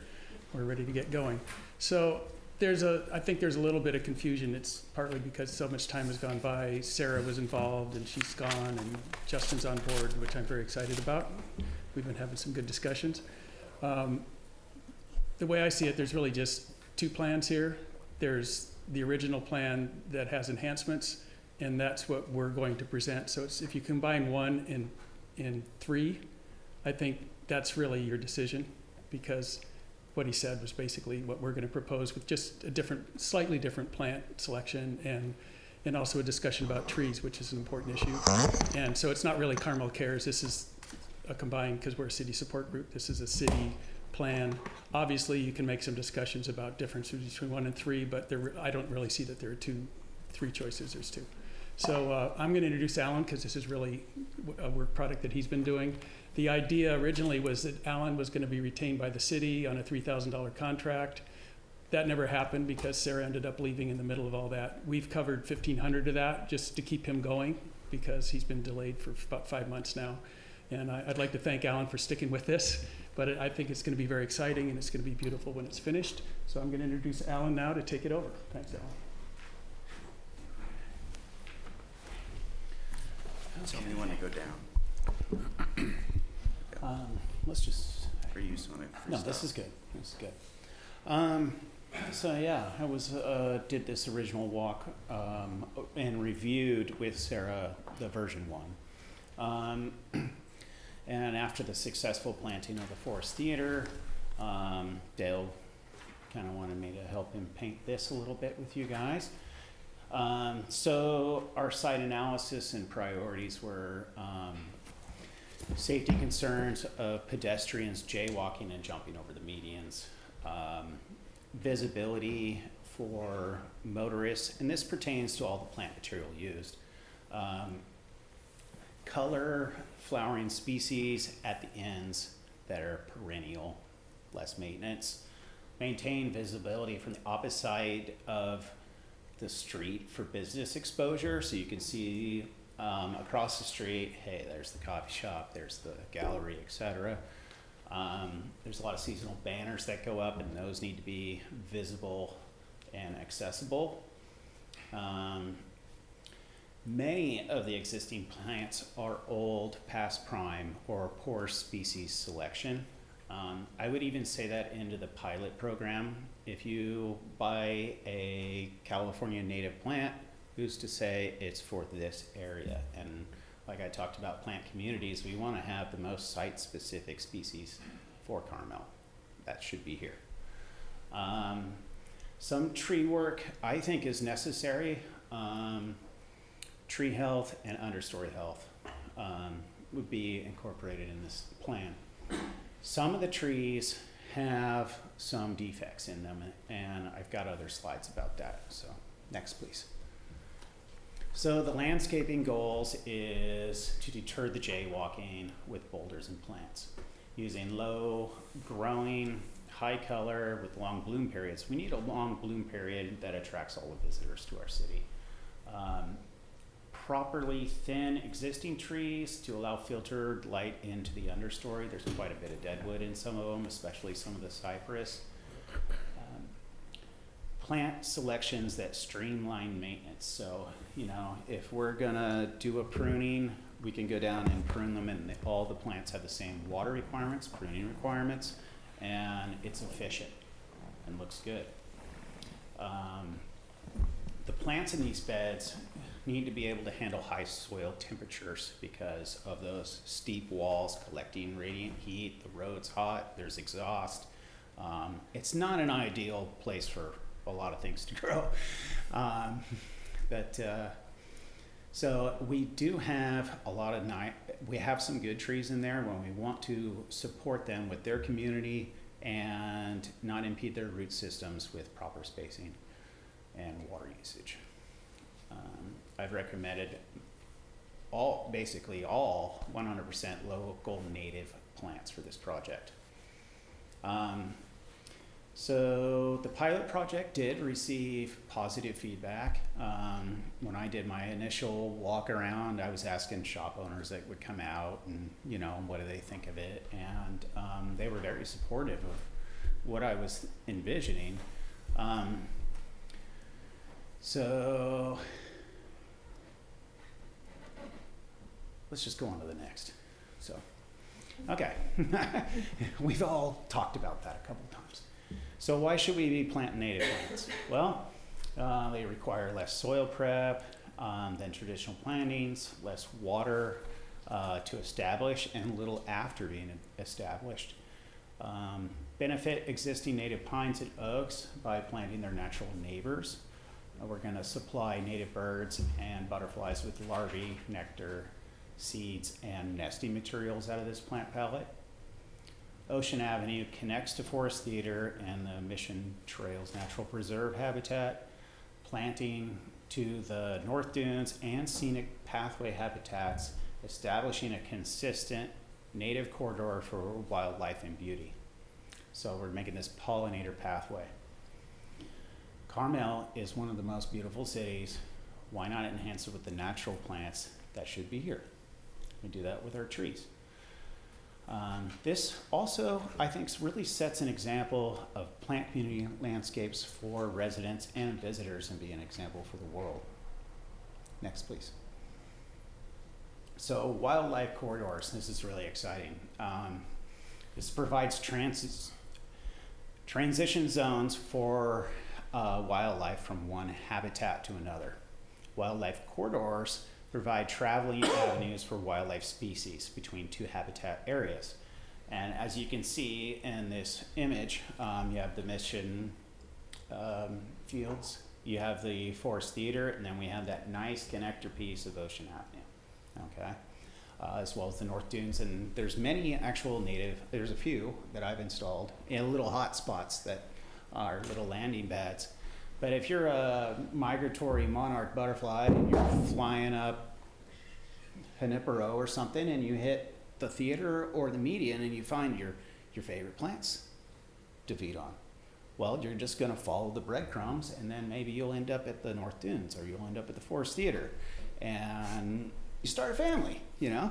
We're ready to get going. So I think there's a little bit of confusion. It's partly because so much time has gone by. Sarah was involved and she's gone, and Justin's on board, which I'm very excited about. We've been having some good discussions. The way I see it, there's really just two plans here. There's the original plan that has enhancements, and that's what we're going to present. So if you combine one in three, I think that's really your decision, because what he said was basically what we're going to propose, with just a slightly different plant selection and also a discussion about trees, which is an important issue. And so it's not really Carmel Cares. This is a combined, because we're a city support group. This is a city plan. Obviously, you can make some discussions about differences between 1 and 3, but I don't really see that there are three choices. There's 2. So I'm going to introduce Alan, because this is really a work product that he's been doing. The idea originally was that Alan was going to be retained by the city on a $3,000 contract. That never happened because Sarah ended up leaving in the middle of all that. We've covered $1,500 of that just to keep him going, because he's been delayed for about 5 months now. And I'd like to thank Alan for sticking with this, but I think it's going to be very exciting and it's going to be beautiful when it's finished. So I'm going to introduce Alan now to take it over. Thanks, Alan. Tell me when to go down. Let's just. Or you just want to No, this is good. This is good. So yeah, I was did this original walk and reviewed with Sarah the version 1. And after the successful planting of the Forest Theater, Dale kind of wanted me to help him paint this a little bit with you guys. So our site analysis and priorities were safety concerns of pedestrians jaywalking and jumping over the medians, visibility for motorists, and this pertains to all the plant material used, color, flowering species at the ends that are perennial, less maintenance, maintain visibility from the opposite side of the street for business exposure, so you can see across the street, hey, there's the coffee shop, there's the gallery, etc. There's a lot of seasonal banners that go up, and those need to be visible and accessible. Many of the existing plants are old, past prime, or poor species selection. I would even say that into the pilot program. If you buy a California native plant, who's to say it's for this area? And like I talked about plant communities, we want to have the most site-specific species for Carmel. That should be here. Some tree work I think is necessary. Tree health and understory health would be incorporated in this plan. Some of the trees have some defects in them, and I've got other slides about that. So next, please. So the landscaping goals is to deter the jaywalking with boulders and plants. Using low growing, high color with long bloom periods. We need a long bloom period that attracts all the visitors to our city. Properly thin existing trees to allow filtered light into the understory. There's quite a bit of deadwood in some of them, especially some of the cypress. Plant selections that streamline maintenance. So, you know, if we're gonna do a pruning, we can go down and prune them, and all the plants have the same water requirements, pruning requirements, and it's efficient and looks good. The plants in these beds need to be able to handle high soil temperatures because of those steep walls collecting radiant heat. The road's hot, there's exhaust. It's not an ideal place for a lot of things to grow. So we do have a lot of we have some good trees in there when we want to support them with their community and not impede their root systems with proper spacing and water usage. I've recommended basically all 100% local native plants for this project. So the pilot project did receive positive feedback. When I did my initial walk around, I was asking shop owners that would come out and, you know, what do they think of it? And they were very supportive of what I was envisioning. So let's just go on to the next. So, okay. We've all talked about that a couple times. So why should we be planting native plants? Well, they require less soil prep than traditional plantings, less water to establish, and little after being established. Benefit existing native pines and oaks by planting their natural neighbors. We're going to supply native birds and butterflies with larvae, nectar, seeds, and nesting materials out of this plant palette. Ocean Avenue connects to Forest Theater and the Mission Trails Natural Preserve habitat, planting to the North Dunes and scenic pathway habitats, establishing a consistent native corridor for wildlife and beauty. So we're making this pollinator pathway. Carmel is one of the most beautiful cities. Why not enhance it with the natural plants that should be here? We do that with our trees. This also, I think, really sets an example of plant community landscapes for residents and visitors and be an example for the world. Next, please. So wildlife corridors, this is really exciting. This provides transition zones for wildlife from one habitat to another. Wildlife corridors provide traveling avenues for wildlife species between two habitat areas. And as you can see in this image, you have the Mission fields, you have the Forest Theater, and then we have that nice connector piece of Ocean Avenue, okay? As well as the North Dunes, and there's many actual there's a few that I've installed in little hot spots that are little landing pads. But if you're a migratory monarch butterfly and you're flying up Junipero or something and you hit the theater or the median and you find your favorite plants to feed on, well, you're just going to follow the breadcrumbs, and then maybe you'll end up at the North Dunes or you'll end up at the Forest Theater, and you start a family, you know.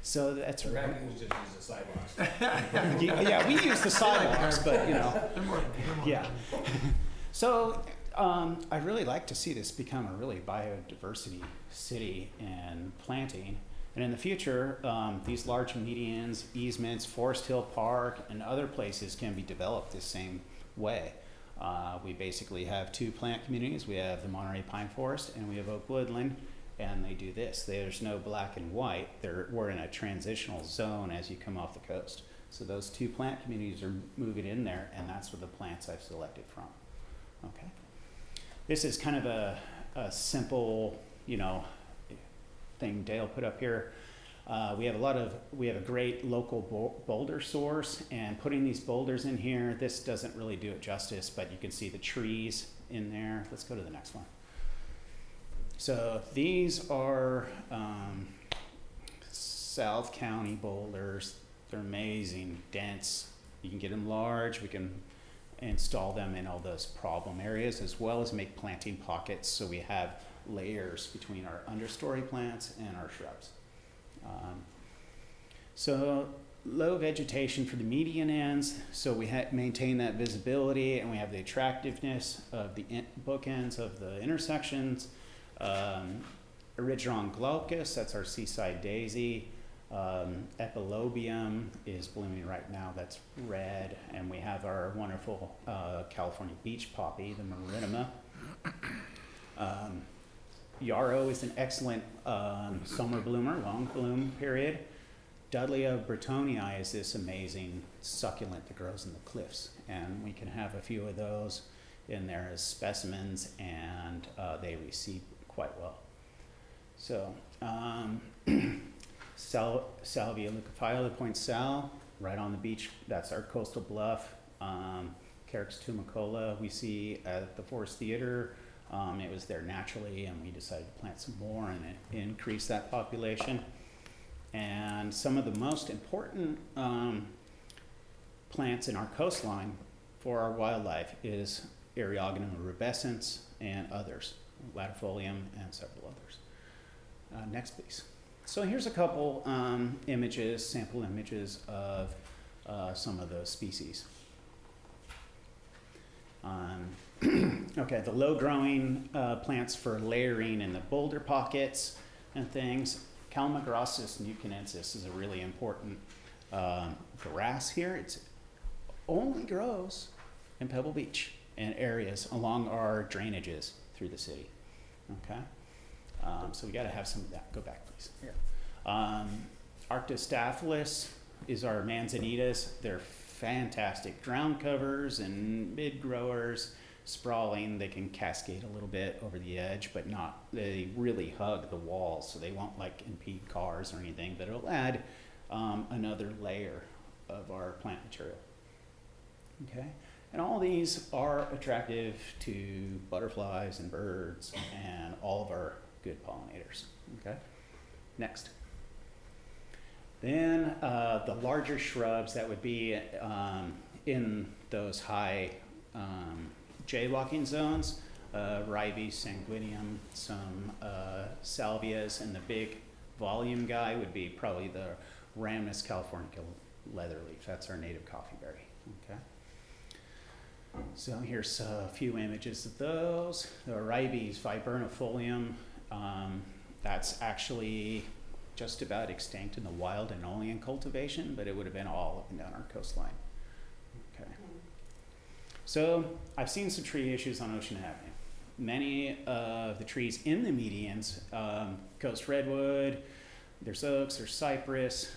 So that's right. Raccoons just use the sidewalks. Yeah, we use the sidewalks, but you know, yeah. So I'd really like to see this become a really biodiversity city and planting. And in the future, these large medians, easements, Forest Hill Park, and other places can be developed the same way. We basically have two plant communities. We have the Monterey Pine Forest and we have Oak Woodland, and they do this. There's no black and white. We're in a transitional zone as you come off the coast. So those two plant communities are moving in there, and that's what the plants I've selected from. Okay. This is kind of a simple, you know, thing Dale put up here. We have a great local boulder source, and putting these boulders in here, this doesn't really do it justice, but you can see the trees in there. Let's go to the next one. So these are South County boulders. They're amazing, dense. You can get them large. We can install them in all those problem areas, as well as make planting pockets so we have layers between our understory plants and our shrubs. So low vegetation for the median ends, so we maintain that visibility, and we have the attractiveness of the bookends of the intersections. Erigeron glaucus, that's our seaside daisy. Epilobium is blooming right now, that's red, and we have our wonderful California beach poppy, the Marinima. Yarrow is an excellent summer bloomer, long bloom period. Dudleya bretonii is this amazing succulent that grows in the cliffs, and we can have a few of those in there as specimens, and they receive quite well. So Salvia leucophylla, Point Sal, right on the beach, that's our coastal bluff. Carex tumicola we see at the Forest Theater. It was there naturally, and we decided to plant some more and increase that population. And some of the most important plants in our coastline for our wildlife is Eriogonum rubescens and others, Latifolium and several others. Next, please. So here's a couple images, sample images of some of those species. Okay, the low-growing plants for layering in the boulder pockets and things. Calamagrostis nucanensis is a really important grass here. It only grows in Pebble Beach and areas along our drainages through the city. Okay, so we got to have some of that. Go back, please. Yeah. Arctostaphylos is our manzanitas. They're fantastic ground covers and mid growers, sprawling. They can cascade a little bit over the edge, but not, they really hug the walls, so they won't like impede cars or anything, but it'll add another layer of our plant material. Okay, and all these are attractive to butterflies and birds and all of our good pollinators. Okay, next. Then the larger shrubs that would be in those high jaywalking zones, Ribes sanguineum, some salvias, and the big volume guy would be probably the Rhamnus californica leatherleaf. That's our native coffeeberry. Okay. So here's a few images of those. The Ribes viburnifolium, that's actually just about extinct in the wild and only in cultivation, but it would have been all up and down our coastline. So I've seen some tree issues on Ocean Avenue. Many of the trees in the medians, coast redwood, there's oaks, there's cypress.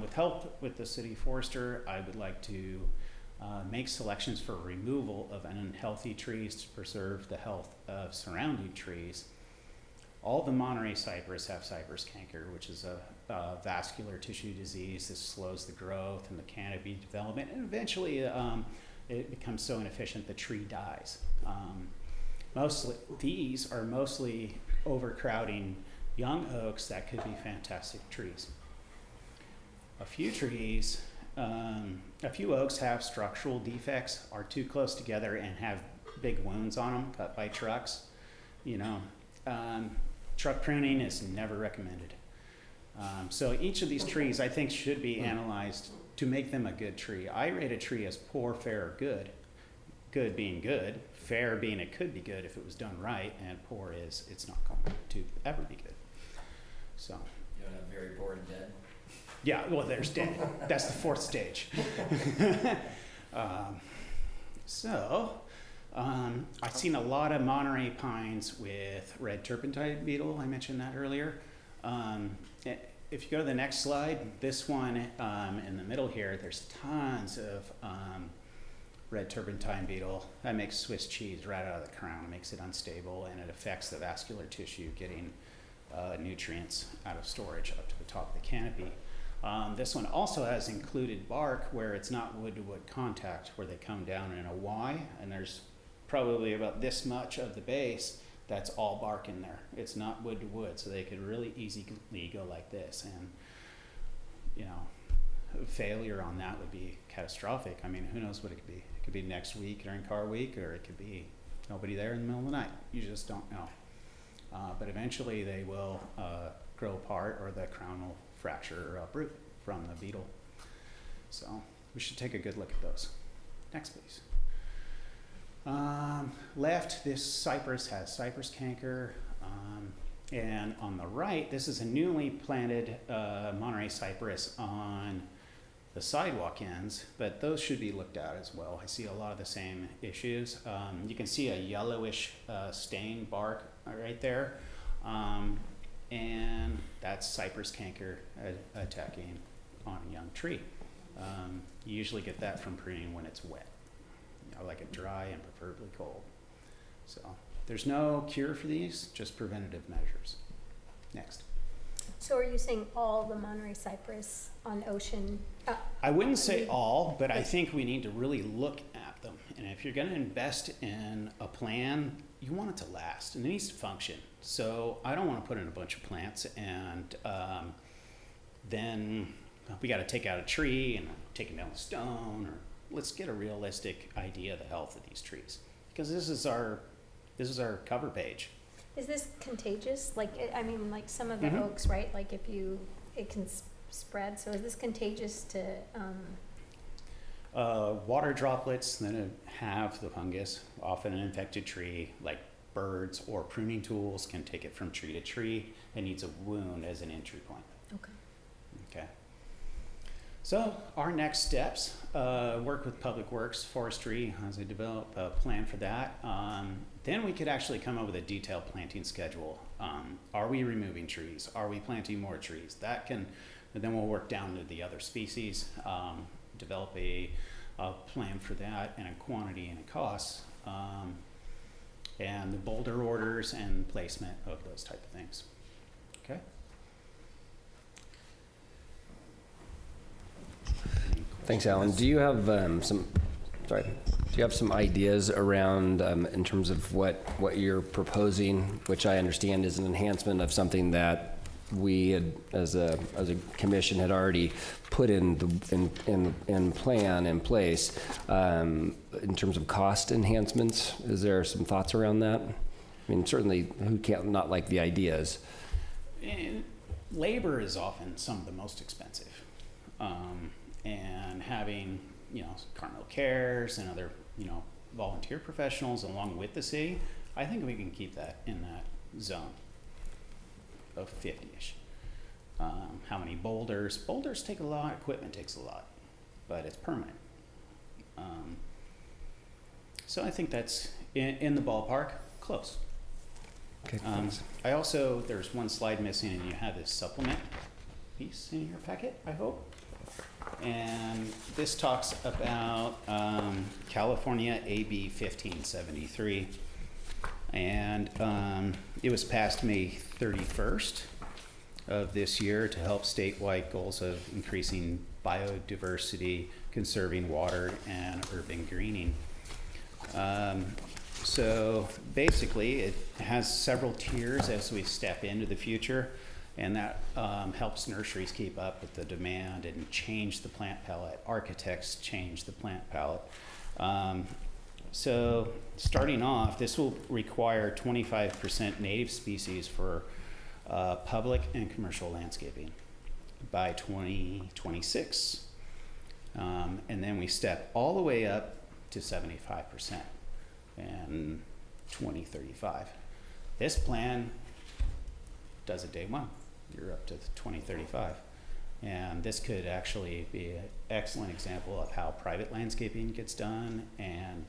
With help with the city forester, I would like to make selections for removal of unhealthy trees to preserve the health of surrounding trees. All the Monterey cypress have cypress canker, which is a vascular tissue disease. This slows the growth and the canopy development, and eventually it becomes so inefficient the tree dies. These are mostly overcrowding young oaks that could be fantastic trees. A few trees, a few oaks have structural defects, are too close together, and have big wounds on them cut by trucks. You know, truck pruning is never recommended. So each of these trees, I think, should be analyzed to make them a good tree. I rate a tree as poor, fair, or good. Good being good, fair being it could be good if it was done right, and poor is it's not going to ever be good. So. You don't have very poor and dead? Yeah, well, there's dead. That's the fourth stage. I've seen a lot of Monterey pines with red turpentine beetle. I mentioned that earlier. If you go to the next slide, this one in the middle here, there's tons of red turpentine beetle. That makes Swiss cheese right out of the crown. It makes it unstable, and it affects the vascular tissue getting nutrients out of storage up to the top of the canopy. This one also has included bark where it's not wood-to-wood contact, where they come down in a Y, and there's probably about this much of the base that's all bark in there. It's not wood-to-wood, so they could really easily go like this, and you know, failure on that would be catastrophic. I mean, who knows what it could be? It could be next week during car week, or it could be nobody there in the middle of the night. You just don't know. But eventually they will grow apart, or the crown will fracture or uproot from the beetle. So we should take a good look at those. Next, please. Left, this cypress has cypress canker. And on the right, this is a newly planted Monterey cypress on the sidewalk ends, but those should be looked at as well. I see a lot of the same issues. You can see a yellowish stained bark right there. And that's cypress canker attacking on a young tree. You usually get that from pruning when it's wet. I like it dry and preferably cold. So there's no cure for these, just preventative measures. Next. So are you saying all the Monterey cypress on Ocean? I wouldn't say all, but I think we need to really look at them. And if you're going to invest in a plan, you want it to last, and it needs to function. So I don't want to put in a bunch of plants and then we got to take out a tree and take down a stone, or let's get a realistic idea of the health of these trees, because this is our cover page. Is this contagious? Like, I mean, like some of the oaks, right? Like it can spread. So is this contagious to? Water droplets that have the fungus, often an infected tree, like birds or pruning tools, can take it from tree to tree. It needs a wound as an entry point. Okay. Okay. So our next steps, work with Public Works, Forestry, as they develop a plan for that. Then we could actually come up with a detailed planting schedule. Are we removing trees? Are we planting more trees? And then we'll work down to the other species, develop a plan for that, and a quantity and a cost, and the boulder orders and placement of those type of things. Okay. Thanks, Alan. Do you have some ideas around in terms of what you're proposing, which I understand is an enhancement of something that we had, as a commission, had already put in place in terms of cost enhancements? Is there some thoughts around that? I mean, certainly, who can't not like the ideas? And labor is often some of the most expensive. And having, Carmel Cares and other, volunteer professionals along with the city, I think we can keep that in that zone of 50-ish. How many boulders? Boulders take a lot, equipment takes a lot, but it's permanent. So I think that's in the ballpark, close. Okay, thanks. I also, there's one slide missing, and you have this supplement piece in your packet, I hope. And this talks about California AB 1573. And it was passed May 31st of this year to help statewide goals of increasing biodiversity, conserving water, and urban greening. So basically, it has several tiers as we step into the future, and that helps nurseries keep up with the demand and change the plant palette. Architects change the plant palette. So starting off, this will require 25% native species for public and commercial landscaping by 2026. And then we step all the way up to 75% in 2035. This plan does it day one. You're up to 2035. And this could actually be an excellent example of how private landscaping gets done and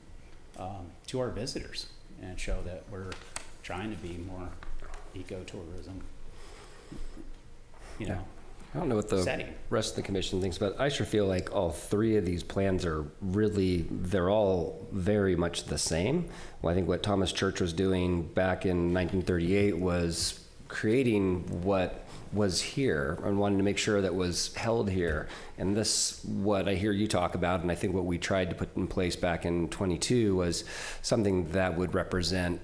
to our visitors, and show that we're trying to be more ecotourism, you know. I don't know what the setting. rest of the commission thinks, but I sure feel like all three of these plans are really, they're all very much the same. Well, I think what Thomas Church was doing back in 1938 was creating what was here and wanting to make sure that was held here. And this, what I hear you talk about, and I think what we tried to put in place back in 22 was something that would represent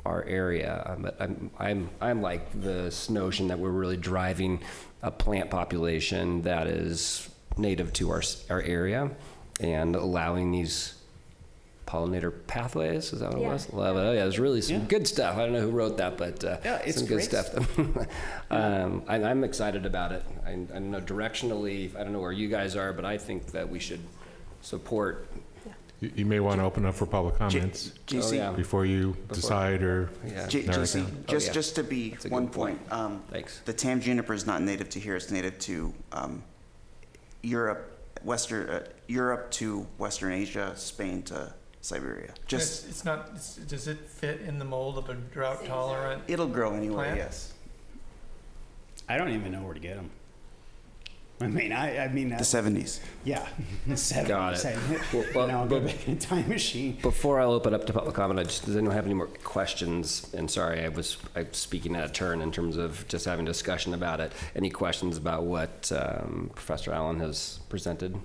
our area. But I'm like this notion that we're really driving a plant population that is native to our area and allowing these pollinator pathways. Is that what it was? Love it. Oh, yeah, there's really some good stuff. I don't know who wrote that, but it's some good great stuff. I'm excited about it. I don't know directionally, I don't know where you guys are, but I think that we should support. You may want to open up for public comments before you decide or JC, just to be one point. Thanks. The Tam juniper is not native to here. It's native to Europe, Europe to Western Asia, Spain to Siberia. Just it's not. Does it fit in the mold of a drought tolerant? It'll grow anyway. Plant? Yes. I don't even know where to get them. I mean, The 70s. Yeah, the 70s. Got it. Well, I'll go back in a time machine. Before I'll open up to public comment, does anyone have any more questions? And sorry, I'm speaking out of turn in terms of just having discussion about it. Any questions about what Professor Allen has presented?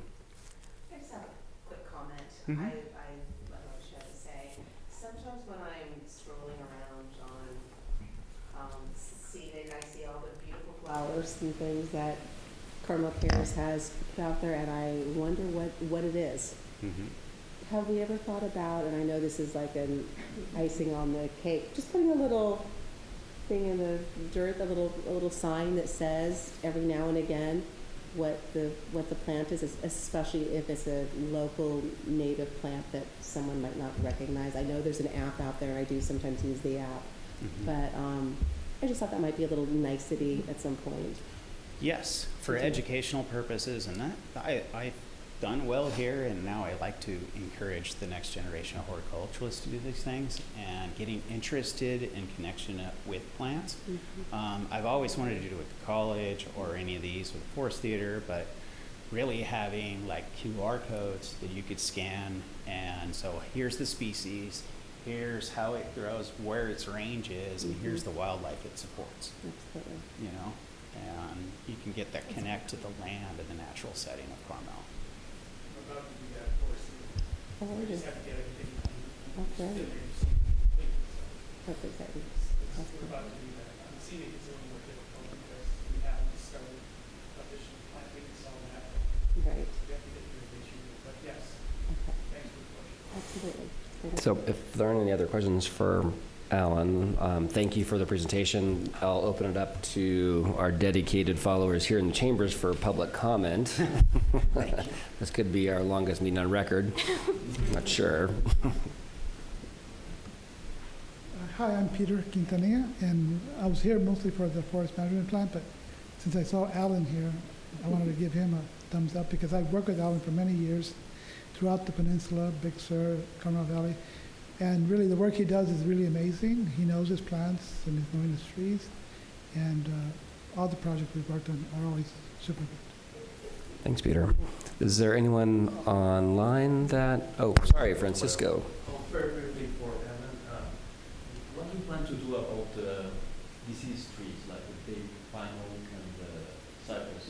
I just have a quick comment. Mm-hmm. I love what she had to say. Sometimes when I'm strolling around on scenic, I see all the beautiful flowers and things that Carmel-Paris has put out there, and I wonder what it is. Mm-hmm. Have we ever thought about, and I know this is like an icing on the cake, just putting a little thing in the dirt, a little sign that says every now and again what the plant is, especially if it's a local native plant that someone might not recognize. I know there's an app out there, and I do sometimes use the app, but I just thought that might be a little nicety at some point. Yes, for educational purposes, and that I've done well here, and now I like to encourage the next generation of horticulturalists to do these things and getting interested in connection with plants. Mm-hmm. I've always wanted to do it with college or any of these with Forest Theater, but really having like QR codes that you could scan, and so here's the species, here's how it grows, where its range is, and here's the wildlife it supports. Absolutely. You know, and you can get that connect to the land and the natural setting of Carmel. We're about to do that for us. Oh, We just have to get everything. Okay. That's exciting. We're about to do that. Scenic is a little more difficult because we haven't started official planting and all that. Right. We have to get through this year, but yes. Okay. Thanks for the question. Absolutely. So if there aren't any other questions for Alan, thank you for the presentation. I'll open it up to our dedicated followers here in the chambers for public comment. This could be our longest meeting on record. Not sure. Hi, I'm Peter Quintanilla, and I was here mostly for the forest management plan, but since I saw Alan here, I wanted to give him a thumbs up because I've worked with Alan for many years, throughout the peninsula, Big Sur, Carmel Valley. And really, the work he does is really amazing. He knows his plants and he's knowing his trees. And all the projects we've worked on are always super good. Thanks, Peter. Is there anyone online that, oh, sorry, Francisco. Very briefly for Evan, what do you plan to do about the diseased trees, like the big pine oak and the cypress?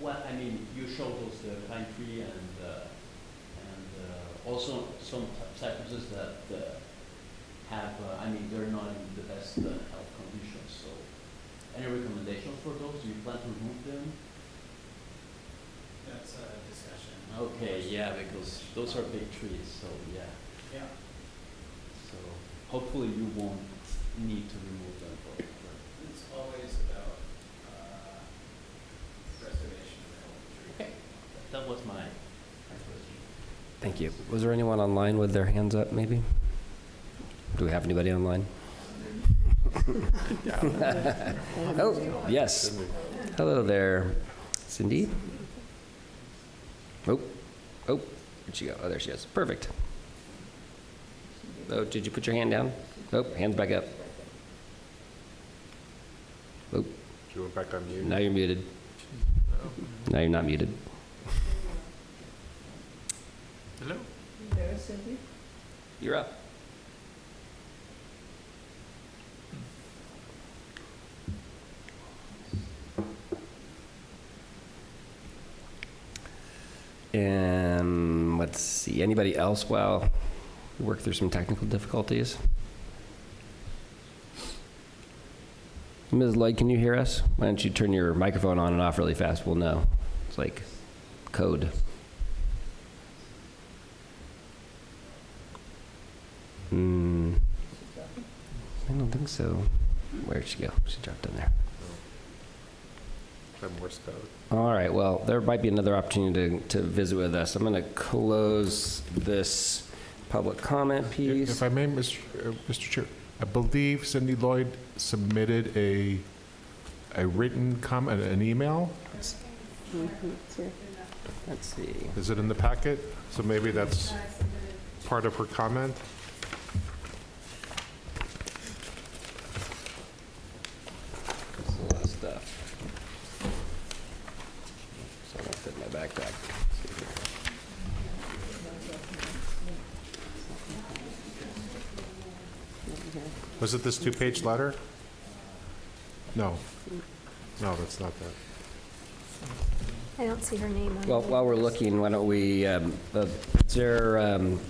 What, I mean, you showed us the pine tree and also some cypresses that have, I mean, they're not in the best health conditions. So, any recommendations for those? Do you plan to remove them? That's a discussion. Okay, yeah, because those are big trees, so yeah. Yeah. So hopefully you won't need to remove them for. It's always about restoration of the healthy tree. Okay, that was my question. Thank you. Was there anyone online with their hands up, maybe? Do we have anybody online? Oh, yes. Hello there, Cindy. Oh, where'd she go? Oh, there she is. Perfect. Oh, did you put your hand down? Oh, hands back up. Oh. You went back on mute. Now you're muted. Now you're not muted. Hello? There, Cindy? You're up. And let's see, anybody else while we work through some technical difficulties? Ms. Lloyd, can you hear us? Why don't you turn your microphone on and off really fast? We'll know. It's like code. I don't think so. Where'd she go? She dropped in there. Morse code. All right, well, there might be another opportunity to visit with us. I'm going to close this public comment piece. If I may, Mr. Chair, I believe Cindy Lloyd submitted a written comment, an email. Let's see. Is it in the packet? So maybe that's part of her comment. That's a lot of stuff. So I don't fit in my backpack. Was it this 2-page letter? No. No, that's not that. I don't see her name on Well, it. while we're looking, why don't we,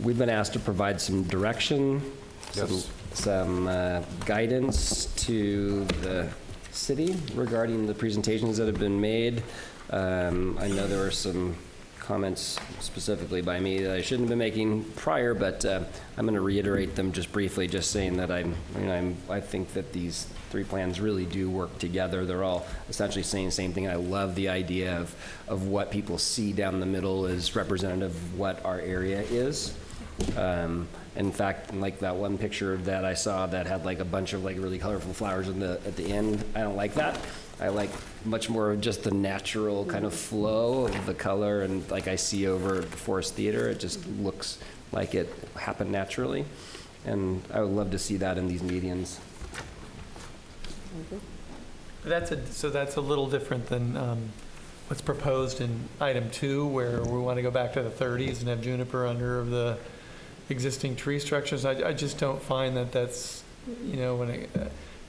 we've been asked to provide some direction, some guidance to the city regarding the presentations that have been made. I know there were some comments specifically by me that I shouldn't have been making prior, but I'm going to reiterate them just briefly, just saying that I think that these three plans really do work together. They're all essentially saying the same thing. I love the idea of what people see down the middle is representative of what our area is. In fact, like that one picture that I saw that had like a bunch of like really colorful flowers at the end, I don't like that. I like much more of just the natural kind of flow of the color, and like I see over at the Forest Theater, it just looks like it happened naturally. And I would love to see that in these medians. So that's a little different than what's proposed in item 2, where we want to go back to the 30s and have juniper under the existing tree structures. I just don't find that that's,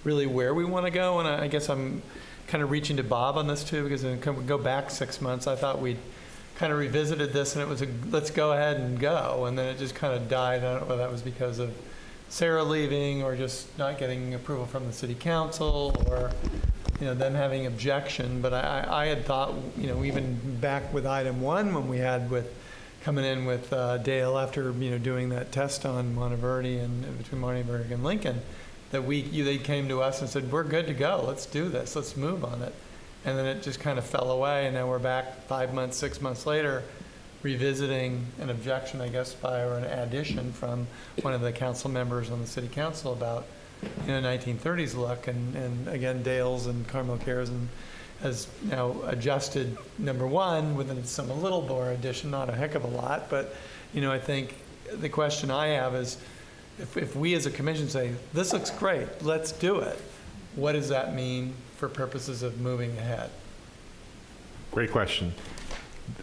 really where we want to go. And I guess I'm kind of reaching to Bob on this too, because when we go back 6 months, I thought we'd kind of revisited this and it was let's go ahead and go. And then it just kind of died. I don't know whether that was because of Sarah leaving or just not getting approval from the city council or, them having objection. But I had thought, even back with item 1 when we had coming in with Dale after, doing that test on Monteverde and between Monteverde and Lincoln, that they came to us and said, we're good to go. Let's do this. Let's move on it. And then it just kind of fell away. And now we're back 5 months, 6 months later, revisiting an objection, I guess, or an addition from one of the council members on the city council about, 1930s look. And again, Dale's and Carmel Cares and has now adjusted number one with some a little more addition, not a heck of a lot, but I think the question I have is, if we as a commission say, this looks great, let's do it, what does that mean for purposes of moving ahead? Great question.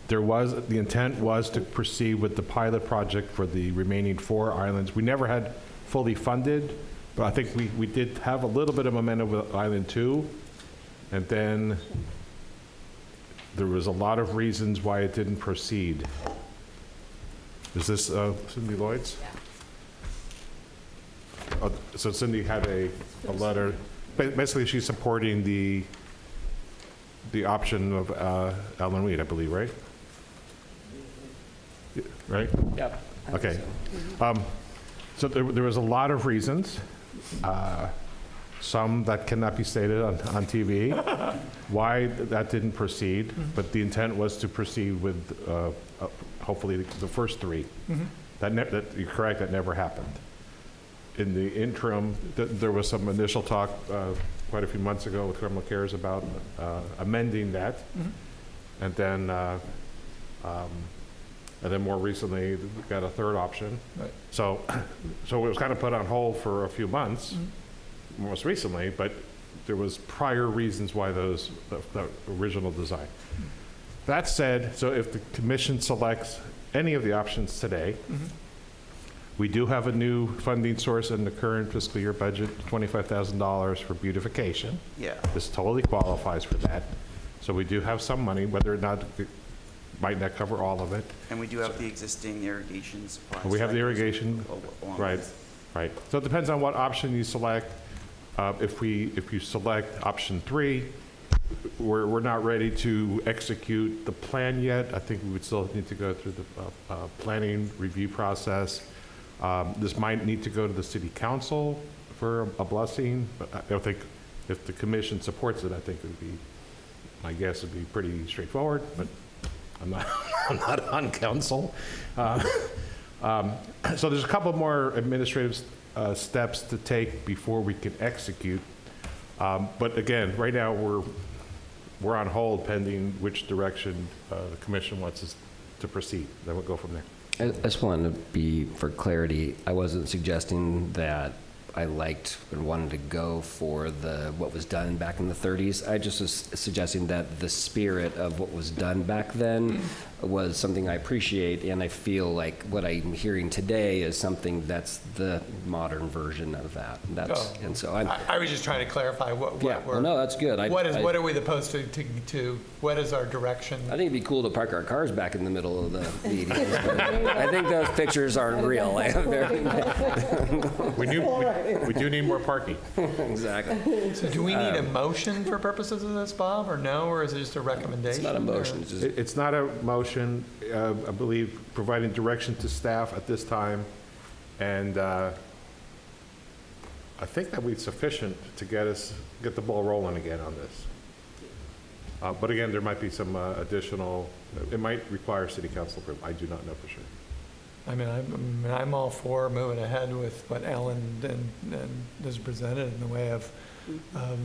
The intent was to proceed with the pilot project for the remaining 4 islands. We never had fully funded, but I think we did have a little bit of momentum with Island 2. And then there was a lot of reasons why it didn't proceed. Is this Cindy Lloyd's? Yeah. So Cindy had a letter. Basically, she's supporting the option of Ellen Weed, I believe, right? Right? Yep. Okay. So there was a lot of reasons, some that cannot be stated on TV, why that didn't proceed, but the intent was to proceed with hopefully the first 3. That you're correct, that never happened. In the interim, there was some initial talk quite a few months ago with Criminal Cares about amending that, and then more recently we got a 3rd option. Right. So it was kind of put on hold for a few months, most recently, but there was prior reasons why the original design. That said, so if the commission selects any of the options today, we do have a new funding source in the current fiscal year budget, $25,000 for beautification. Yeah. This totally qualifies for that. So we do have some money, whether or not it might not cover all of it. And we do have the existing irrigation supplies. We have the irrigation, right, right. So it depends on what option you select. If you select option 3, we're not ready to execute the plan yet. I think we would still need to go through the planning review process. This might need to go to the city council for a blessing, but I think if the commission supports it, I think it would be, my guess would be pretty straightforward, but I'm not, I'm not on council. So there's a couple more administrative steps to take before we can execute. But again, right now we're on hold pending which direction the commission wants us to proceed. Then we'll go from there. I just wanted to be, for clarity, I wasn't suggesting that I liked and wanted to go for what was done back in the 30s. I just was suggesting that the spirit of what was done back then was something I appreciate, and I feel like what I'm hearing today is something that's the modern version of that. And so I was just trying to clarify what we're. Well, no, that's good. What are we supposed to? What is our direction? I think it'd be cool to park our cars back in the middle of the meetings. I think those pictures aren't real. We do need more parking. Exactly. So do we need a motion for purposes of this, Bob, or no, or is it just a recommendation? It's not a motion. It's not a motion. I believe providing direction to staff at this time, and I think that we're sufficient to get the ball rolling again on this. But again, there might be some additional. It might require city council approval. I do not know for sure. I mean, I'm all for moving ahead with what Ellen has presented in the way of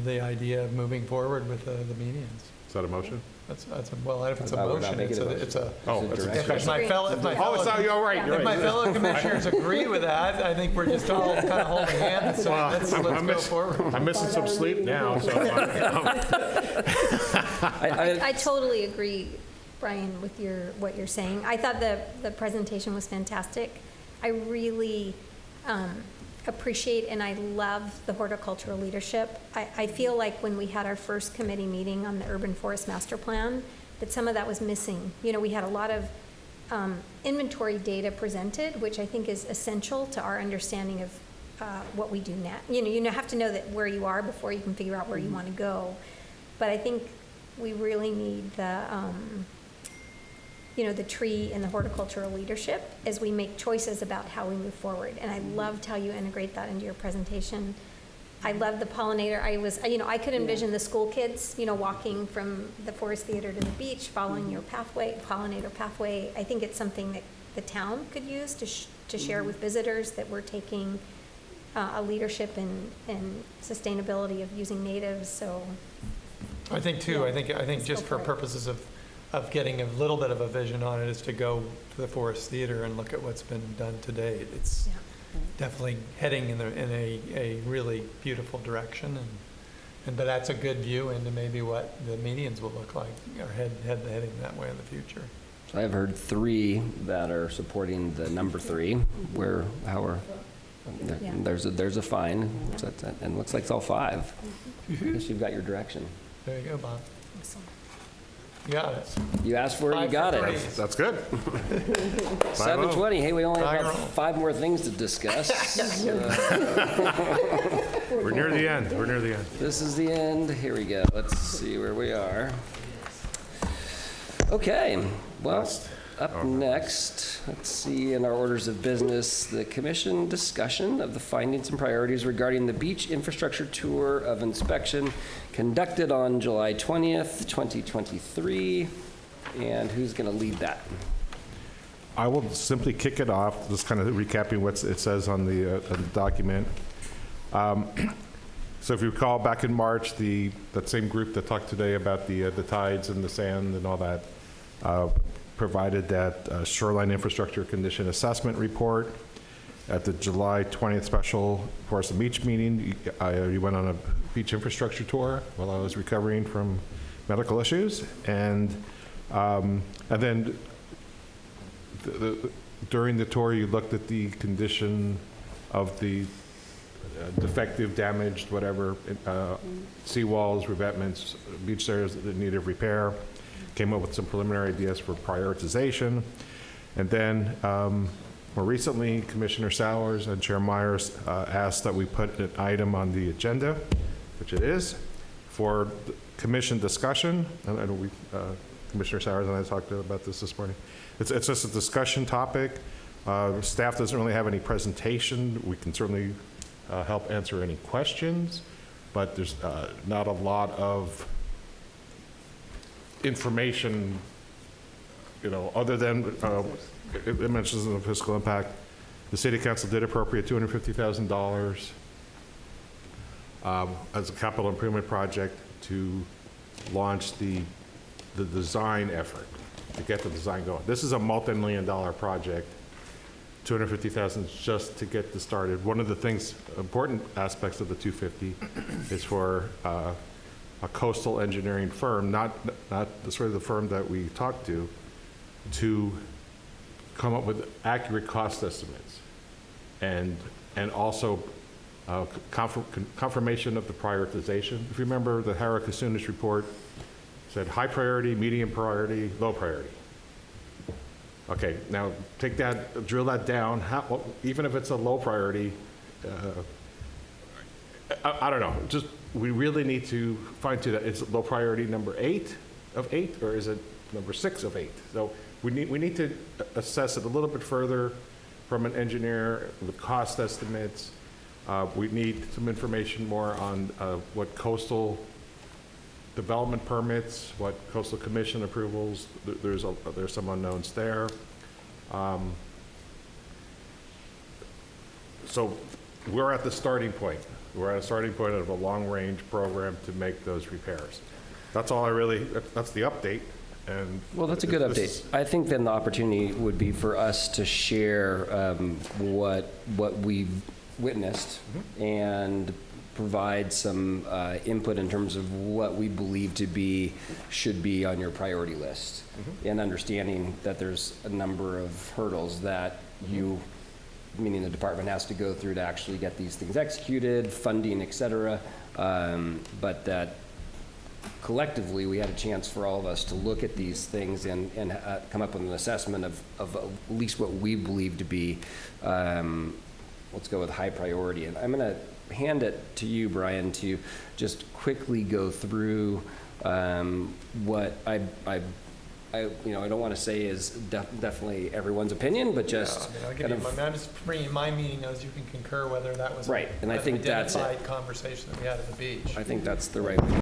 the idea of moving forward with the medians. Is that a motion? Well, if it's a motion, it's a. If my fellow commissioners agree with that, I think we're just all kind of holding hands. So let's go forward. I'm missing some sleep now. So I totally agree, Brian, with what you're saying. I thought the presentation was fantastic. I really appreciate and I love the horticultural leadership. I feel like when we had our first committee meeting on the Urban Forest Master Plan, that some of that was missing. We had a lot of inventory data presented, which I think is essential to our understanding of what we do now. You have to know that where you are before you can figure out where you want to go. But I think we really need the tree and the horticultural leadership as we make choices about how we move forward. And I loved how you integrate that into your presentation. I love the pollinator. I could envision the school kids, walking from the Forest Theater to the beach, following your pollinator pathway. I think it's something that the town could use to share with visitors, that we're taking a leadership in sustainability of using natives. So I think too, I think just for purposes of getting a little bit of a vision on it is to go to the Forest Theater and look at what's been done to date. It's definitely heading in a really beautiful direction, but that's a good view into maybe what the medians will look like, or heading that way in the future. So I've heard 3 that are supporting the number 3, there's a fine, and looks like it's all 5. I guess you've got your direction. There you go, Bob. You got it. You asked for it, you got it. That's good. 7:20. Hey, we only have 5 more things to discuss. We're near the end. This is the end. Here we go. Let's see where we are. Okay. Well, up next, let's see in our orders of business, the commission discussion of the findings and priorities regarding the beach infrastructure tour of inspection conducted on July 20th, 2023. And who's going to lead that? I will simply kick it off, just kind of recapping what it says on the document. So if you recall, back in March, that same group that talked today about the tides and the sand and all that provided that shoreline infrastructure condition assessment report. At the July 20th special Forest and Beach meeting, you went on a beach infrastructure tour while I was recovering from medical issues, and then during the tour, you looked at the condition of the defective, damaged, whatever, seawalls, revetments, beach areas that needed repair, came up with some preliminary ideas for prioritization. And then more recently, Commissioner Sowers and Chair Myers asked that we put an item on the agenda, which it is, for commission discussion. And I know Commissioner Sowers and I talked about this morning. It's just a discussion topic. Staff doesn't really have any presentation. We can certainly help answer any questions, but there's not a lot of information, other than it mentions the fiscal impact. The City Council did appropriate $250,000 as a capital improvement project to launch the design effort, to get the design going. This is a multi-million-dollar project. $250,000 just to get this started. One of the important aspects of the 250 is for a coastal engineering firm, not the sort of the firm that we talked to come up with accurate cost estimates, and also confirmation of the prioritization. If you remember, the Hara-Kasunis report said high priority, medium priority, low priority. Okay, now take that, drill that down. Even if it's a low priority, I don't know. Just we really need to fine tune that. Is it low priority number 8 of 8, or is it number 6 of 8? So we need to assess it a little bit further from an engineer with cost estimates. We need some information more on what coastal development permits, what coastal commission approvals. There's some unknowns there. So we're at the starting point. We're at a starting point of a long-range program to make those repairs. That's all that's the update. And well, that's a good update. I think then the opportunity would be for us to share what we've witnessed and provide some input in terms of what we believe should be on your priority list, and understanding that there's a number of hurdles that you, meaning the department, has to go through to actually get these things executed, funding, et cetera, but that collectively we had a chance for all of us to look at these things and come up with an assessment of at least what we believe to be, let's go with high priority. And I'm going to hand it to you, Brian, to just quickly go through what I don't want to say is definitely everyone's opinion, but just I'm just bringing my meeting notes. You can concur whether that was right. And I think that's identified conversation that we had at the beach. I think that's the right way